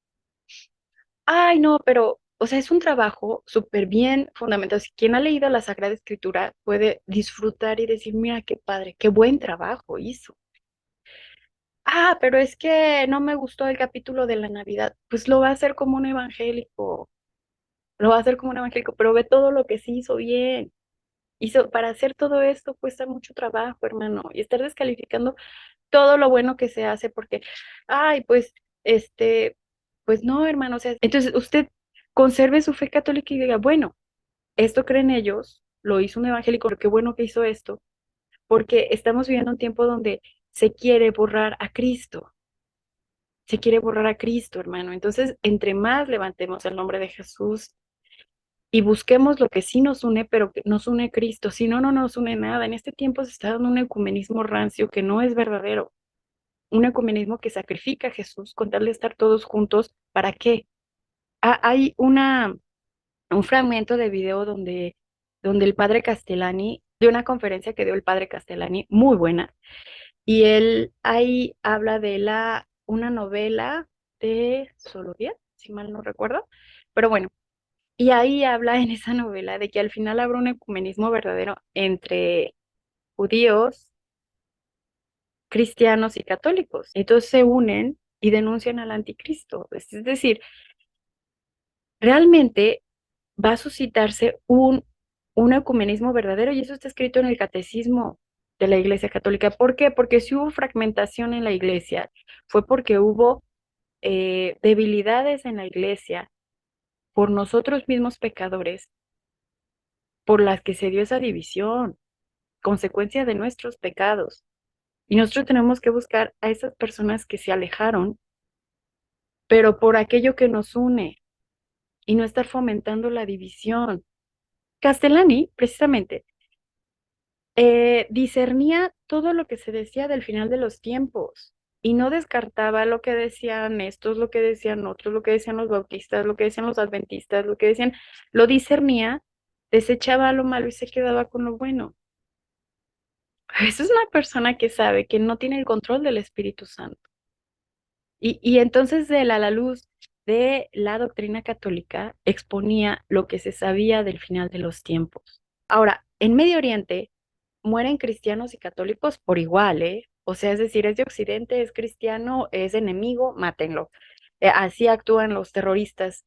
Ay, no, pero, o sea, es un trabajo súper bien fundamentado. Si quien ha leído la Sagrada Escritura puede disfrutar y decir, mira qué padre, qué buen trabajo hizo. Ah, pero es que no me gustó el capítulo de la Navidad. Pues lo va a hacer como un evangélico, lo va a hacer como un evangélico, pero ve todo lo que sí hizo bien. Para hacer todo esto cuesta mucho trabajo, hermano, y estar descalificando todo lo bueno que se hace porque, ay, pues, pues no, hermano, o sea, entonces usted conserve su fe católica y diga, bueno, esto creen ellos, lo hizo un evangélico, pero qué bueno que hizo esto, porque estamos viviendo un tiempo donde se quiere borrar a Cristo, se quiere borrar a Cristo, hermano. Entonces, entre más levantemos el nombre de Jesús y busquemos lo que sí nos une, pero que nos une Cristo, si no, no nos une nada. En este tiempo se está dando un ecumenismo rancio que no es verdadero. Un ecumenismo que sacrifica a Jesús con tal de estar todos juntos. ¿Para qué? Hay un fragmento de video donde el padre Castellani, de una conferencia que dio el padre Castellani, muy buena, y él ahí habla de una novela de Soloviet, si mal no recuerdo, pero bueno, Y ahí habla en esa novela de que al final habrá un ecumenismo verdadero entre judíos, cristianos y católicos. Entonces se unen y denuncian al anticristo. Es decir, realmente va a suscitarse un ecumenismo verdadero y eso está escrito en el catecismo de la Iglesia Católica. ¿Por qué? Porque si hubo fragmentación en la Iglesia, fue porque hubo debilidades en la Iglesia por nosotros mismos pecadores, por las que se dio esa división, consecuencia de nuestros pecados. Y nosotros tenemos que buscar a esas personas que se alejaron, pero por aquello que nos une y no estar fomentando la división. Castellani, precisamente, discernía todo lo que se decía del final de los tiempos y no descartaba lo que decían estos, lo que decían otros, lo que decían los bautistas, lo que decían los adventistas, lo que decían, lo discernía, desechaba lo malo y se quedaba con lo bueno. Esa es una persona que sabe que no tiene el control del Espíritu Santo. Y entonces de él, a la luz de la doctrina católica, exponía lo que se sabía del final de los tiempos. Ahora, en Medio Oriente mueren cristianos y católicos por igual, ¿eh? O sea, es decir, es de Occidente, es cristiano, es enemigo, mátenlo. Así actúan los terroristas,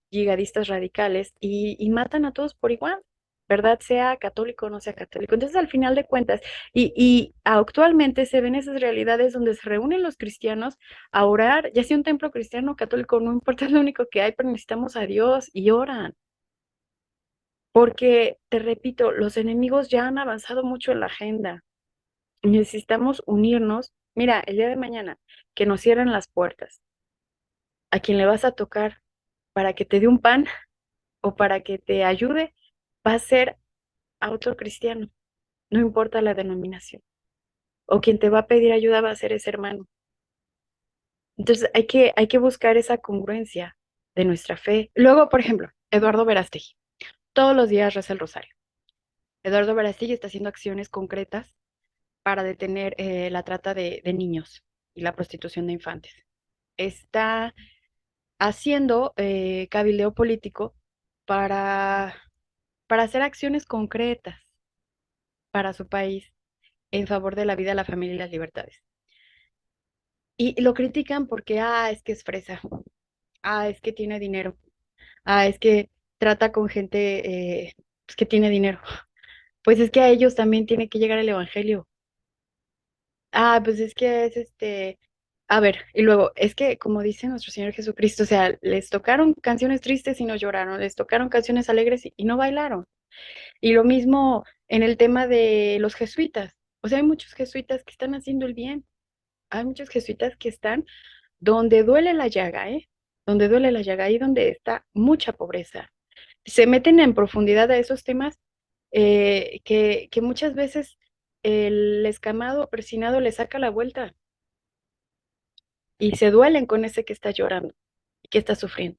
yihadistas radicales y matan a todos por igual, ¿verdad? Sea católico o no sea católico. Entonces, al final de cuentas, y actualmente se ven esas realidades donde se reúnen los cristianos a orar, ya sea un templo cristiano o católico, no importa, es lo único que hay, pero necesitamos a Dios y oran. Porque, te repito, los enemigos ya han avanzado mucho en la agenda. Necesitamos unirnos. Mira, el día de mañana, que nos cierren las puertas. A quien le vas a tocar para que te dé un pan o para que te ayude, va a ser a otro cristiano, no importa la denominación. O quien te va a pedir ayuda va a ser ese hermano. Entonces hay que buscar esa congruencia de nuestra fe. Luego, por ejemplo, Eduardo Verástegui. Todos los días reza el rosario. Eduardo Verástegui está haciendo acciones concretas para detener la trata de niños y la prostitución de infantes. Está haciendo cabildeo político para, para hacer acciones concretas para su país en favor de la vida, la familia y las libertades. Y lo critican porque, es que es fresa, es que tiene dinero, es que trata con gente pues, que tiene dinero. Pues es que a ellos también tiene que llegar el evangelio. Pues es que es a ver, y luego, es que como dice nuestro Señor Jesucristo, o sea, les tocaron canciones tristes y no lloraron, les tocaron canciones alegres y no bailaron. Y lo mismo en el tema de los jesuitas. O sea, hay muchos jesuitas que están haciendo el bien. Hay muchos jesuitas que están donde duele la llaga, ¿eh? Donde duele la llaga, ahí donde está mucha pobreza. Se meten en profundidad a esos temas que muchas veces el escamado persinado le saca la vuelta y se duelen con ese que está llorando y que está sufriendo.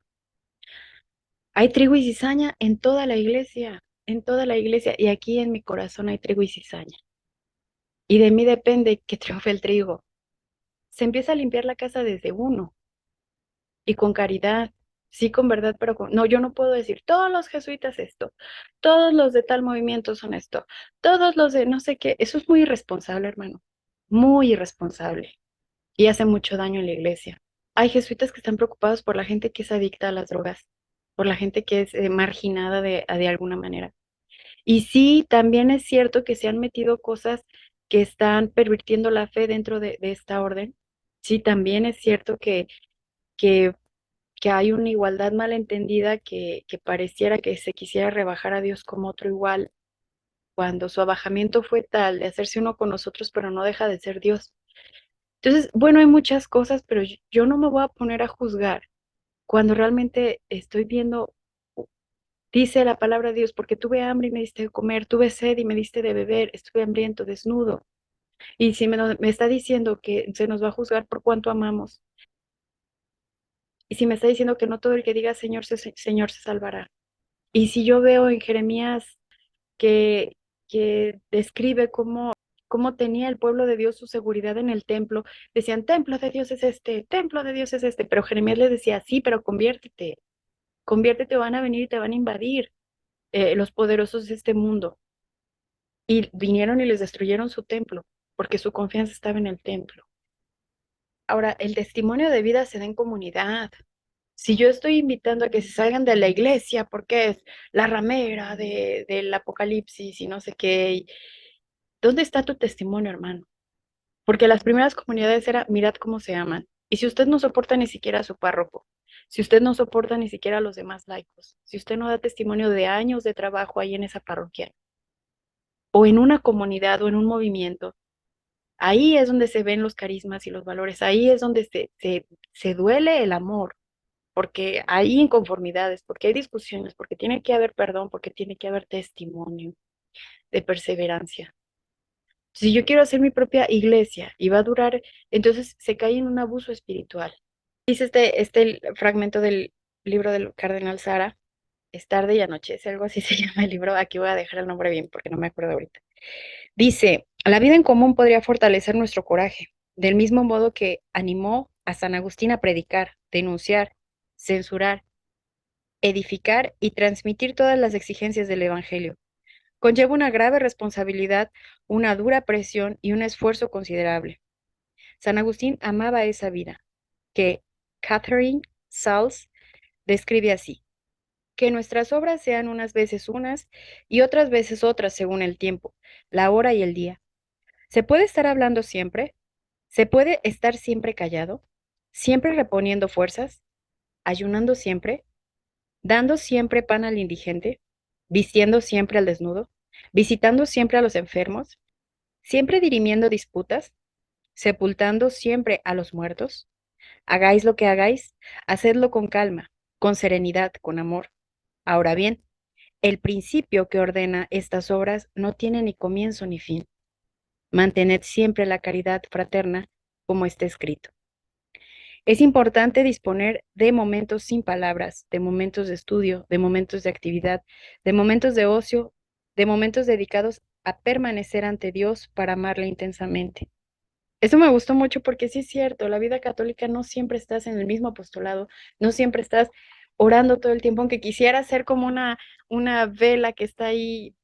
Hay trigo y cizaña en toda la iglesia, y aquí en mi corazón hay trigo y cizaña. Y de mí depende que triunfe el trigo. Se empieza a limpiar la casa desde uno y con caridad, sí con verdad, pero no, yo no puedo decir todos los jesuitas esto, todos los de tal movimiento son esto, todos los de no sé qué. Eso es muy irresponsable, hermano, muy irresponsable y hace mucho daño en la iglesia. Hay jesuitas que están preocupados por la gente que es adicta a las drogas, por la gente que es marginada de alguna manera. Y sí, también es cierto que se han metido cosas que están pervirtiendo la fe dentro de esta orden. Sí, también es cierto que, que hay una igualdad malentendida que pareciera que se quisiera rebajar a Dios como otro igual, cuando su abajamiento fue tal de hacerse uno con nosotros, pero no deja de ser Dios. Entonces, bueno, hay muchas cosas, pero yo no me voy a poner a juzgar cuando realmente estoy viendo, dice la palabra de Dios, porque tuve hambre y me diste de comer, tuve sed y me diste de beber, estuve hambriento, desnudo. Y si me está diciendo que se nos va a juzgar por cuánto amamos, y si me está diciendo que no todo el que diga Señor, Señor se salvará. Y si yo veo en Jeremías que, que describe cómo tenía el pueblo de Dios su seguridad en el templo, decían, templo de Dios es este, templo de Dios es este, pero Jeremías les decía, sí, pero conviértete. conviértete o van a venir y te van a invadir los poderosos de este mundo. Y vinieron y les destruyeron su templo, porque su confianza estaba en el templo. Ahora, el testimonio de vida se da en comunidad. Si yo estoy invitando a que se salgan de la iglesia porque es la ramera del apocalipsis y no sé qué, ¿dónde está tu testimonio, hermano? Porque las primeras comunidades era, mirad cómo se aman. Y si usted no soporta ni siquiera a su párroco, si usted no soporta ni siquiera a los demás laicos, si usted no da testimonio de años de trabajo ahí en esa parroquia, o en una comunidad o en un movimiento, ahí es donde se ven los carismas y los valores, ahí es donde se duele el amor, porque hay inconformidades, porque hay discusiones, porque tiene que haber perdón, porque tiene que haber testimonio de perseverancia. Si yo quiero hacer mi propia iglesia y va a durar, entonces se cae en un abuso espiritual. Dice este fragmento del libro del Cardenal Sara, es tarde y anochece, algo así se llama el libro, aquí voy a dejar el nombre bien porque no me acuerdo ahorita. Dice, la vida en común podría fortalecer nuestro coraje, del mismo modo que animó a San Agustín a predicar, denunciar, censurar, edificar y transmitir todas las exigencias del Evangelio. Conlleva una grave responsabilidad, una dura presión y un esfuerzo considerable. San Agustín amaba esa vida, que Catherine Sauls describe así: que nuestras obras sean unas veces unas y otras veces otras según el tiempo, la hora y el día. ¿Se puede estar hablando siempre? ¿Se puede estar siempre callado? ¿Siempre reponiendo fuerzas? ¿Ayunando siempre? ¿Dando siempre pan al indigente? ¿Vistiendo siempre al desnudo? ¿Visitando siempre a los enfermos? ¿Siempre dirimiendo disputas? ¿Sepultando siempre a los muertos? Hagáis lo que hagáis, hacedlo con calma, con serenidad, con amor. Ahora bien, el principio que ordena estas obras no tiene ni comienzo ni fin. Mantened siempre la caridad fraterna, como está escrito. Es importante disponer de momentos sin palabras, de momentos de estudio, de momentos de actividad, de momentos de ocio, de momentos dedicados a permanecer ante Dios para amarle intensamente. Eso me gustó mucho porque sí es cierto, la vida católica no siempre estás en el mismo apostolado, no siempre estás orando todo el tiempo, aunque quisiera ser como una vela que está ahí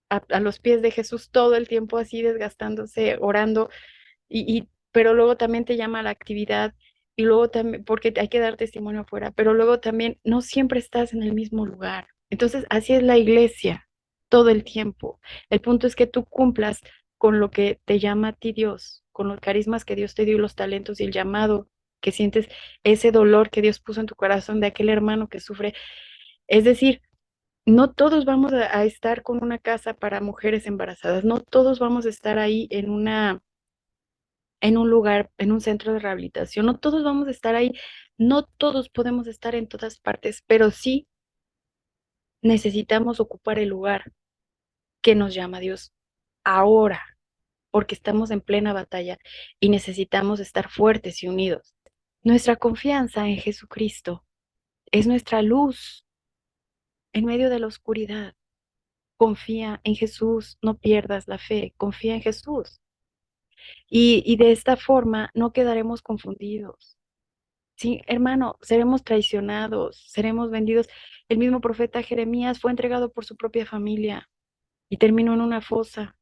a los pies de Jesús todo el tiempo así desgastándose, orando, pero luego también te llama a la actividad y luego también, porque hay que dar testimonio afuera, pero luego también no siempre estás en el mismo lugar. Entonces, así es la iglesia todo el tiempo. El punto es que tú cumplas con lo que te llama a ti Dios, con los carismas que Dios te dio, los talentos y el llamado que sientes, ese dolor que Dios puso en tu corazón de aquel hermano que sufre. Es decir, no todos vamos a estar con una casa para mujeres embarazadas, no todos vamos a estar ahí en un lugar, en un centro de rehabilitación, no todos vamos a estar ahí, no todos podemos estar en todas partes, pero sí necesitamos ocupar el lugar que nos llama Dios ahora, porque estamos en plena batalla y necesitamos estar fuertes y unidos. Nuestra confianza en Jesucristo es nuestra luz en medio de la oscuridad. Confía en Jesús, no pierdas la fe, confía en Jesús. Y de esta forma no quedaremos confundidos. Sí, hermano, seremos traicionados, seremos vendidos. El mismo profeta Jeremías fue entregado por su propia familia y terminó en una fosa.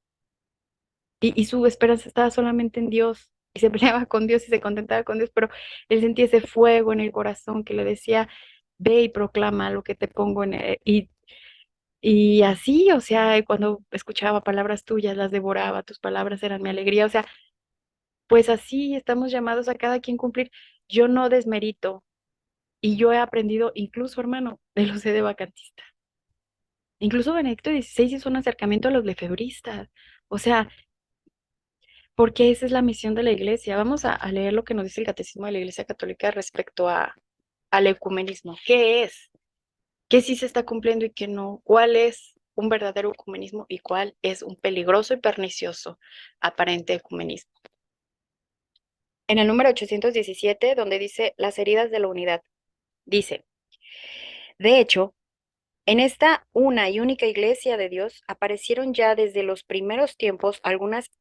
Y su esperanza estaba solamente en Dios. Y se peleaba con Dios y se contentaba con Dios, pero él sentía ese fuego en el corazón que le decía, ve y proclama lo que te pongo y así, o sea, cuando escuchaba palabras tuyas, las devoraba, tus palabras eran mi alegría, o sea, pues así estamos llamados a cada quien cumplir. Yo no desmerito y yo he aprendido, incluso hermano, de los vacantista. Incluso Benedicto XVI hizo un acercamiento a los lefebristas, o sea, porque esa es la misión de la iglesia. Vamos a leer lo que nos dice el Catecismo de la Iglesia Católica respecto al ecumenismo. ¿Qué es? ¿Qué sí se está cumpliendo y qué no? ¿Cuál es un verdadero ecumenismo y cuál es un peligroso y pernicioso aparente ecumenismo? En el número 817, donde dice las heridas de la unidad, dice, de hecho, en esta una y única iglesia de Dios aparecieron ya desde los primeros tiempos algunas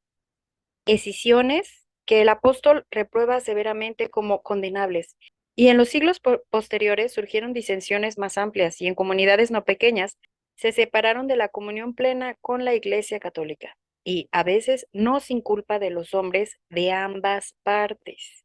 escisiones que el apóstol reprueba severamente como condenables. Y en los siglos posteriores surgieron disensiones más amplias y en comunidades no pequeñas se separaron de la comunión plena con la Iglesia Católica y a veces no sin culpa de los hombres de ambas partes.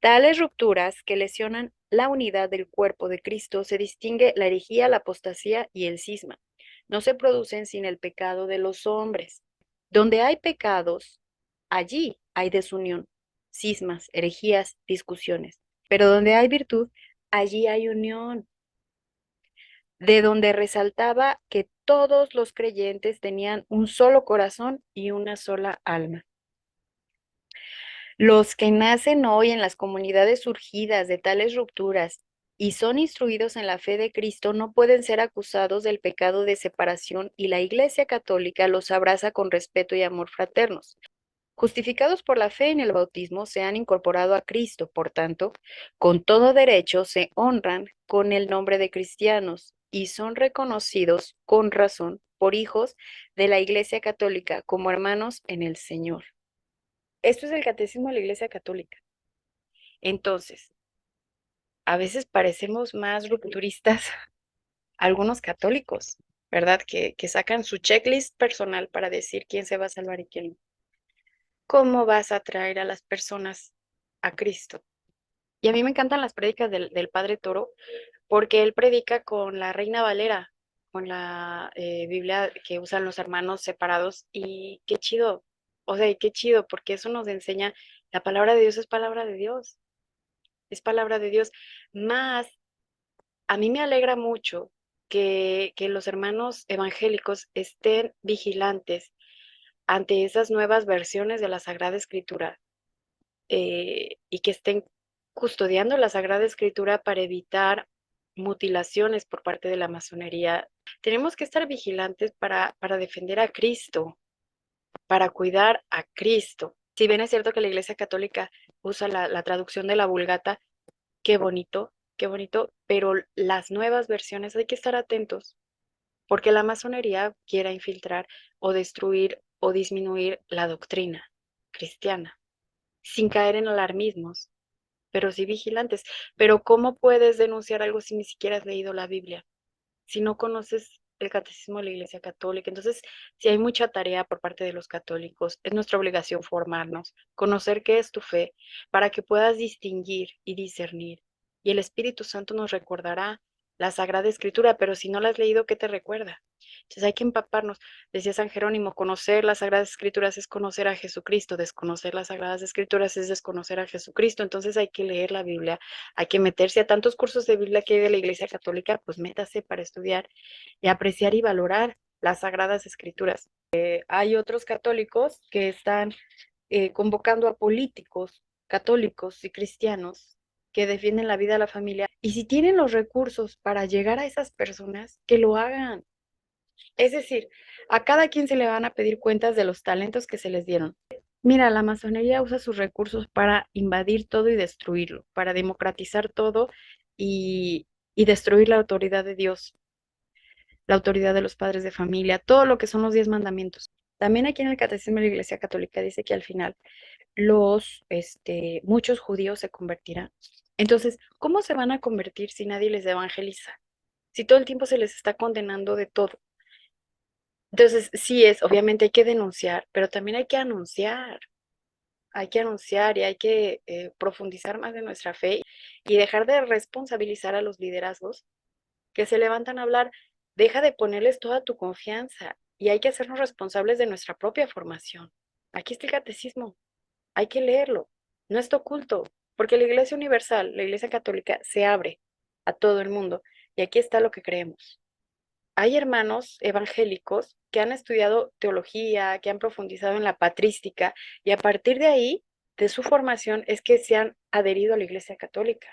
Tales rupturas que lesionan la unidad del cuerpo de Cristo se distingue la herejía, la apostasía y el cisma. No se producen sin el pecado de los hombres. Donde hay pecados, allí hay desunión, cismas, herejías, discusiones. Pero donde hay virtud, allí hay unión. De donde resaltaba que todos los creyentes tenían un solo corazón y una sola alma. Los que nacen hoy en las comunidades surgidas de tales rupturas y son instruidos en la fe de Cristo no pueden ser acusados del pecado de separación y la Iglesia Católica los abraza con respeto y amor fraternos. Justificados por la fe en el bautismo, se han incorporado a Cristo, por tanto, con todo derecho se honran con el nombre de cristianos y son reconocidos con razón por hijos de la Iglesia Católica como hermanos en el Señor. Esto es el catecismo de la Iglesia Católica. Entonces, a veces parecemos más rupturistas algunos católicos, ¿verdad? Que sacan su checklist personal para decir quién se va a salvar y quién no. ¿Cómo vas a traer a las personas a Cristo? Y a mí me encantan las prédicas del Padre Toro porque él predica con la Reina Valera, con la Biblia que usan los hermanos separados y qué chido, o sea, y qué chido porque eso nos enseña, la palabra de Dios es palabra de Dios, es palabra de Dios. Más, a mí me alegra mucho que los hermanos evangélicos estén vigilantes ante esas nuevas versiones de la Sagrada Escritura y que estén custodiando la Sagrada Escritura para evitar mutilaciones por parte de la masonería. Tenemos que estar vigilantes para defender a Cristo, para cuidar a Cristo. Si bien es cierto que la Iglesia Católica usa la traducción de la Vulgata, qué bonito, pero las nuevas versiones hay que estar atentos porque la masonería quiera infiltrar o destruir o disminuir la doctrina cristiana, sin caer en alarmismos, pero sí vigilantes. Pero ¿cómo puedes denunciar algo si ni siquiera has leído la Biblia? Si no conoces el catecismo de la Iglesia Católica. Entonces, si hay mucha tarea por parte de los católicos, es nuestra obligación formarnos, conocer qué es tu fe, para que puedas distinguir y discernir. Y el Espíritu Santo nos recordará la Sagrada Escritura, pero si no la has leído, ¿qué te recuerda? Entonces hay que empaparnos. Decía San Jerónimo, conocer las Sagradas Escrituras es conocer a Jesucristo, desconocer las Sagradas Escrituras es desconocer a Jesucristo. Entonces hay que leer la Biblia, hay que meterse a tantos cursos de Biblia que hay de la Iglesia Católica, pues métase para estudiar y apreciar y valorar las Sagradas Escrituras. Hay otros católicos que están convocando a políticos católicos y cristianos que defienden la vida de la familia. Y si tienen los recursos para llegar a esas personas, que lo hagan. Es decir, a cada quien se le van a pedir cuentas de los talentos que se les dieron. Mira, la masonería usa sus recursos para invadir todo y destruirlo, para democratizar todo y destruir la autoridad de Dios, la autoridad de los padres de familia, todo lo que son los 10 mandamientos. También aquí en el Catecismo de la Iglesia Católica dice que al final muchos judíos se convertirán. Entonces, ¿cómo se van a convertir si nadie les evangeliza? Si todo el tiempo se les está condenando de todo. Entonces, sí es, obviamente hay que denunciar, pero también hay que anunciar y hay que profundizar más en nuestra fe y dejar de responsabilizar a los liderazgos que se levantan a hablar. Deja de ponerles toda tu confianza y hay que hacernos responsables de nuestra propia formación. Aquí está el catecismo, hay que leerlo, no está oculto, porque la Iglesia Universal, la Iglesia Católica, se abre a todo el mundo y aquí está lo que creemos. Hay hermanos evangélicos que han estudiado teología, que han profundizado en la patrística y a partir de ahí, de su formación, es que se han adherido a la Iglesia Católica.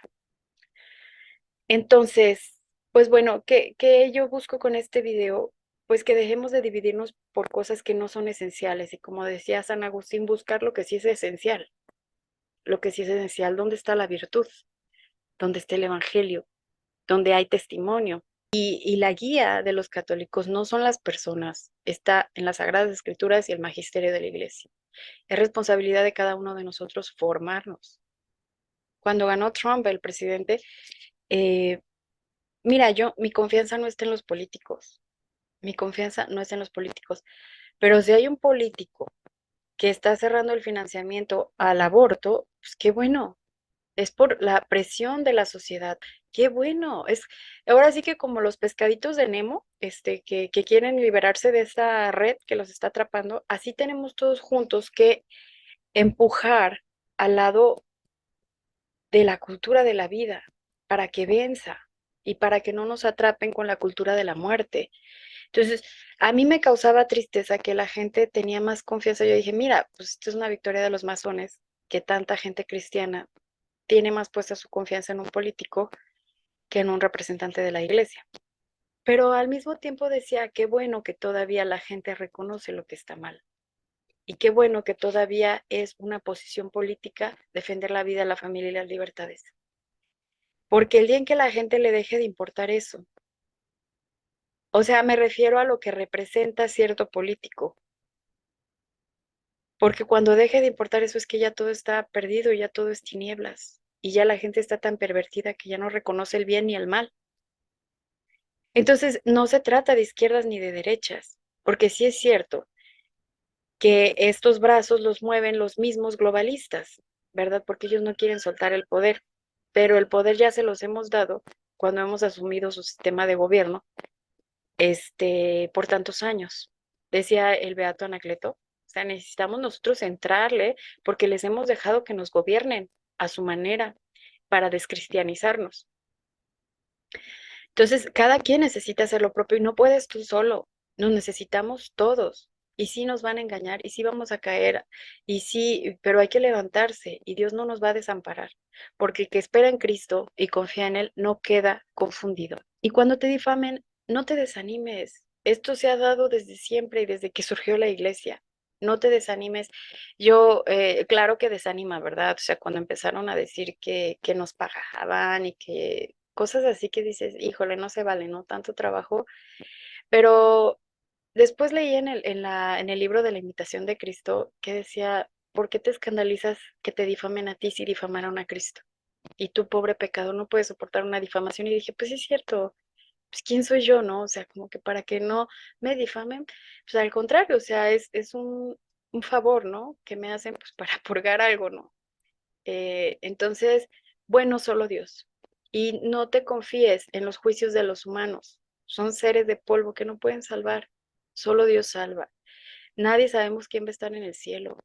Entonces, pues bueno, ¿qué yo busco con este video? Pues que dejemos de dividirnos por cosas que no son esenciales y como decía San Agustín, buscar lo que sí es esencial, lo que sí es esencial, ¿dónde está la virtud? ¿Dónde está el Evangelio? ¿Dónde hay testimonio? Y la guía de los católicos no son las personas, está en las Sagradas Escrituras y el magisterio de la Iglesia. Es responsabilidad de cada uno de nosotros formarnos. cuando ganó Trump, el presidente, eh, mira, mi confianza no está en los políticos, mi confianza no está en los políticos, pero si hay un político que está cerrando el financiamiento al aborto, pues qué bueno, es por la presión de la sociedad. Qué bueno, es ahora sí que como los pescaditos de Nemo, que quieren liberarse de esta red que los está atrapando, así tenemos todos juntos que empujar al lado de la cultura de la vida para que venza y para que no nos atrapen con la cultura de la muerte. Entonces, a mí me causaba tristeza que la gente tenía más confianza. Yo dije, mira, pues esto es una victoria de los masones, que tanta gente cristiana tiene más puesta su confianza en un político que en un representante de la iglesia. Pero al mismo tiempo decía, qué bueno que todavía la gente reconoce lo que está mal. Y qué bueno que todavía es una posición política defender la vida, la familia y las libertades. Porque el día en que la gente le deje de importar eso, o sea, me refiero a lo que representa cierto político, porque cuando deje de importar eso es que ya todo está perdido, ya todo es tinieblas, y ya la gente está tan pervertida que ya no reconoce el bien ni el mal. Entonces, no se trata de izquierdas ni de derechas, porque sí es cierto que estos brazos los mueven los mismos globalistas, ¿verdad? Porque ellos no quieren soltar el poder, pero el poder ya se los hemos dado cuando hemos asumido su sistema de gobierno, por tantos años. Decía el beato Anacleto, o sea, necesitamos nosotros entrarle porque les hemos dejado que nos gobiernen a su manera para descristianizarnos. Entonces, cada quien necesita hacer lo propio y no puedes tú solo, nos necesitamos todos. Y sí nos van a engañar, y sí vamos a caer, y sí, pero hay que levantarse y Dios no nos va a desamparar, porque el que espera en Cristo y confía en Él no queda confundido. Y cuando te difamen, no te desanimes. Esto se ha dado desde siempre y desde que surgió la iglesia. No te desanimes. Claro que desanima, ¿verdad? O sea, cuando empezaron a decir que nos pagaban y que cosas así que dices, híjole, no se vale, ¿no? Tanto trabajo. Pero después leí en el libro de la imitación de Cristo que decía, ¿por qué te escandalizas que te difamen a ti si difamaron a Cristo? Y tú, pobre pecador, no puedes soportar una difamación. Y dije, pues sí es cierto, pues quién soy yo, ¿no? O sea, como que para que no me difamen, pues al contrario, o sea, es un favor, ¿no? Que me hacen pues para purgar algo, ¿no? Entonces, bueno, solo Dios. Y no te confíes en los juicios de los humanos. Son seres de polvo que no pueden salvar. Solo Dios salva. Nadie sabemos quién va a estar en el cielo.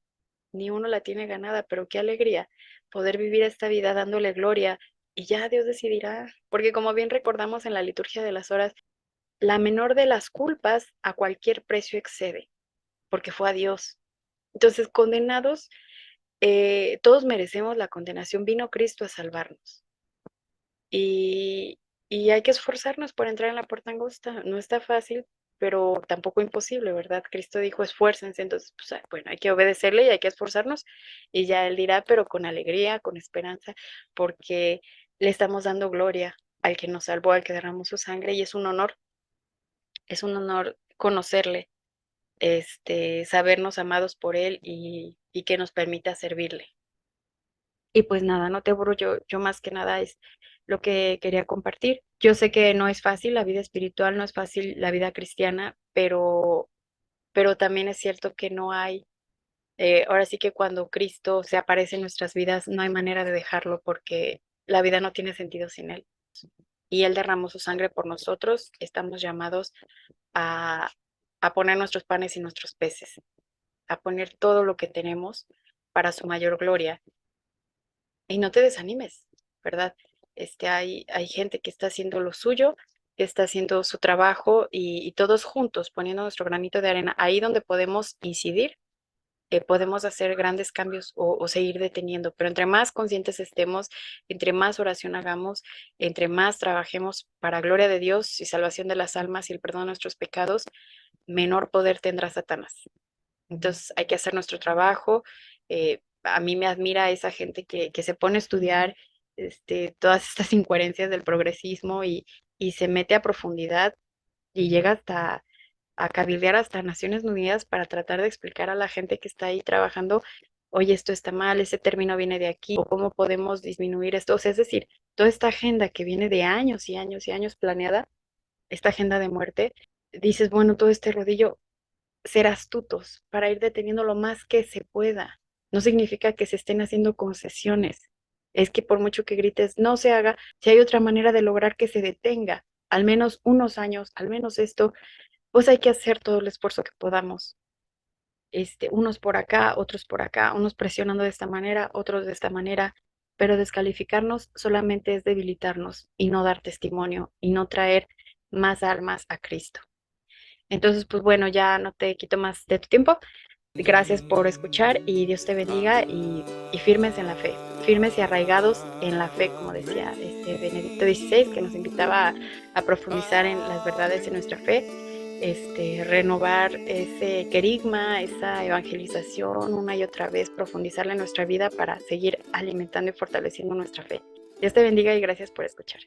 Ni uno la tiene ganada, pero qué alegría poder vivir esta vida dándole gloria y ya Dios decidirá. Porque como bien recordamos en la liturgia de las horas, la menor de las culpas a cualquier precio excede, porque fue a Dios. Entonces, condenados, todos merecemos la condenación. Vino Cristo a salvarnos. Y, y hay que esforzarnos por entrar en la puerta angosta. No está fácil, pero tampoco imposible, ¿verdad? Cristo dijo, esfuércense. Entonces, pues, bueno, hay que obedecerle y hay que esforzarnos. Y ya Él dirá, pero con alegría, con esperanza, porque le estamos dando gloria al que nos salvó, al que derramó su sangre. Y es un honor conocerle, sabernos amados por Él y que nos permita servirle. Y pues nada, no te aburro, yo más que nada es lo que quería compartir. Yo sé que no es fácil la vida espiritual, no es fácil la vida cristiana, pero también es cierto que no hay, ahora sí que cuando Cristo se aparece en nuestras vidas, no hay manera de dejarlo porque la vida no tiene sentido sin Él. Y Él derramó su sangre por nosotros, estamos llamados a, a poner nuestros panes y nuestros peces, a poner todo lo que tenemos para su mayor gloria. Y no te desanimes, ¿verdad? Hay gente que está haciendo lo suyo, que está haciendo su trabajo y todos juntos poniendo nuestro granito de arena ahí donde podemos incidir, podemos hacer grandes cambios o seguir deteniendo. Pero entre más conscientes estemos, entre más oración hagamos, entre más trabajemos para gloria de Dios y salvación de las almas y el perdón de nuestros pecados, menor poder tendrá Satanás. Entonces hay que hacer nuestro trabajo. A mí me admira esa gente que se pone a estudiar todas estas incoherencias del progresismo y se mete a profundidad y llega hasta a cabildear hasta Naciones Unidas para tratar de explicar a la gente que está ahí trabajando oye, esto está mal, ese término viene de aquí, o cómo podemos disminuir esto. O sea, es decir, toda esta agenda que viene de años y años y años planeada, esta agenda de muerte, dices, bueno, todo este rodillo, ser astutos para ir deteniendo lo más que se pueda. No significa que se estén haciendo concesiones. Es que por mucho que grites, no se haga, si hay otra manera de lograr que se detenga, al menos unos años, al menos esto, pues hay que hacer todo el esfuerzo que podamos. Unos por acá, unos presionando de esta manera, otros de esta manera, pero descalificarnos solamente es debilitarnos y no dar testimonio y no traer más almas a Cristo. Entonces, pues bueno, ya no te quito más de tu tiempo. Gracias por escuchar y Dios te bendiga y firmes en la fe, firmes y arraigados en la fe, como decía Benedicto XVI, que nos invitaba a profundizar en las verdades de nuestra fe, renovar ese querigma, esa evangelización una y otra vez, profundizarla en nuestra vida para seguir alimentando y fortaleciendo nuestra fe. Dios te bendiga y gracias por escuchar.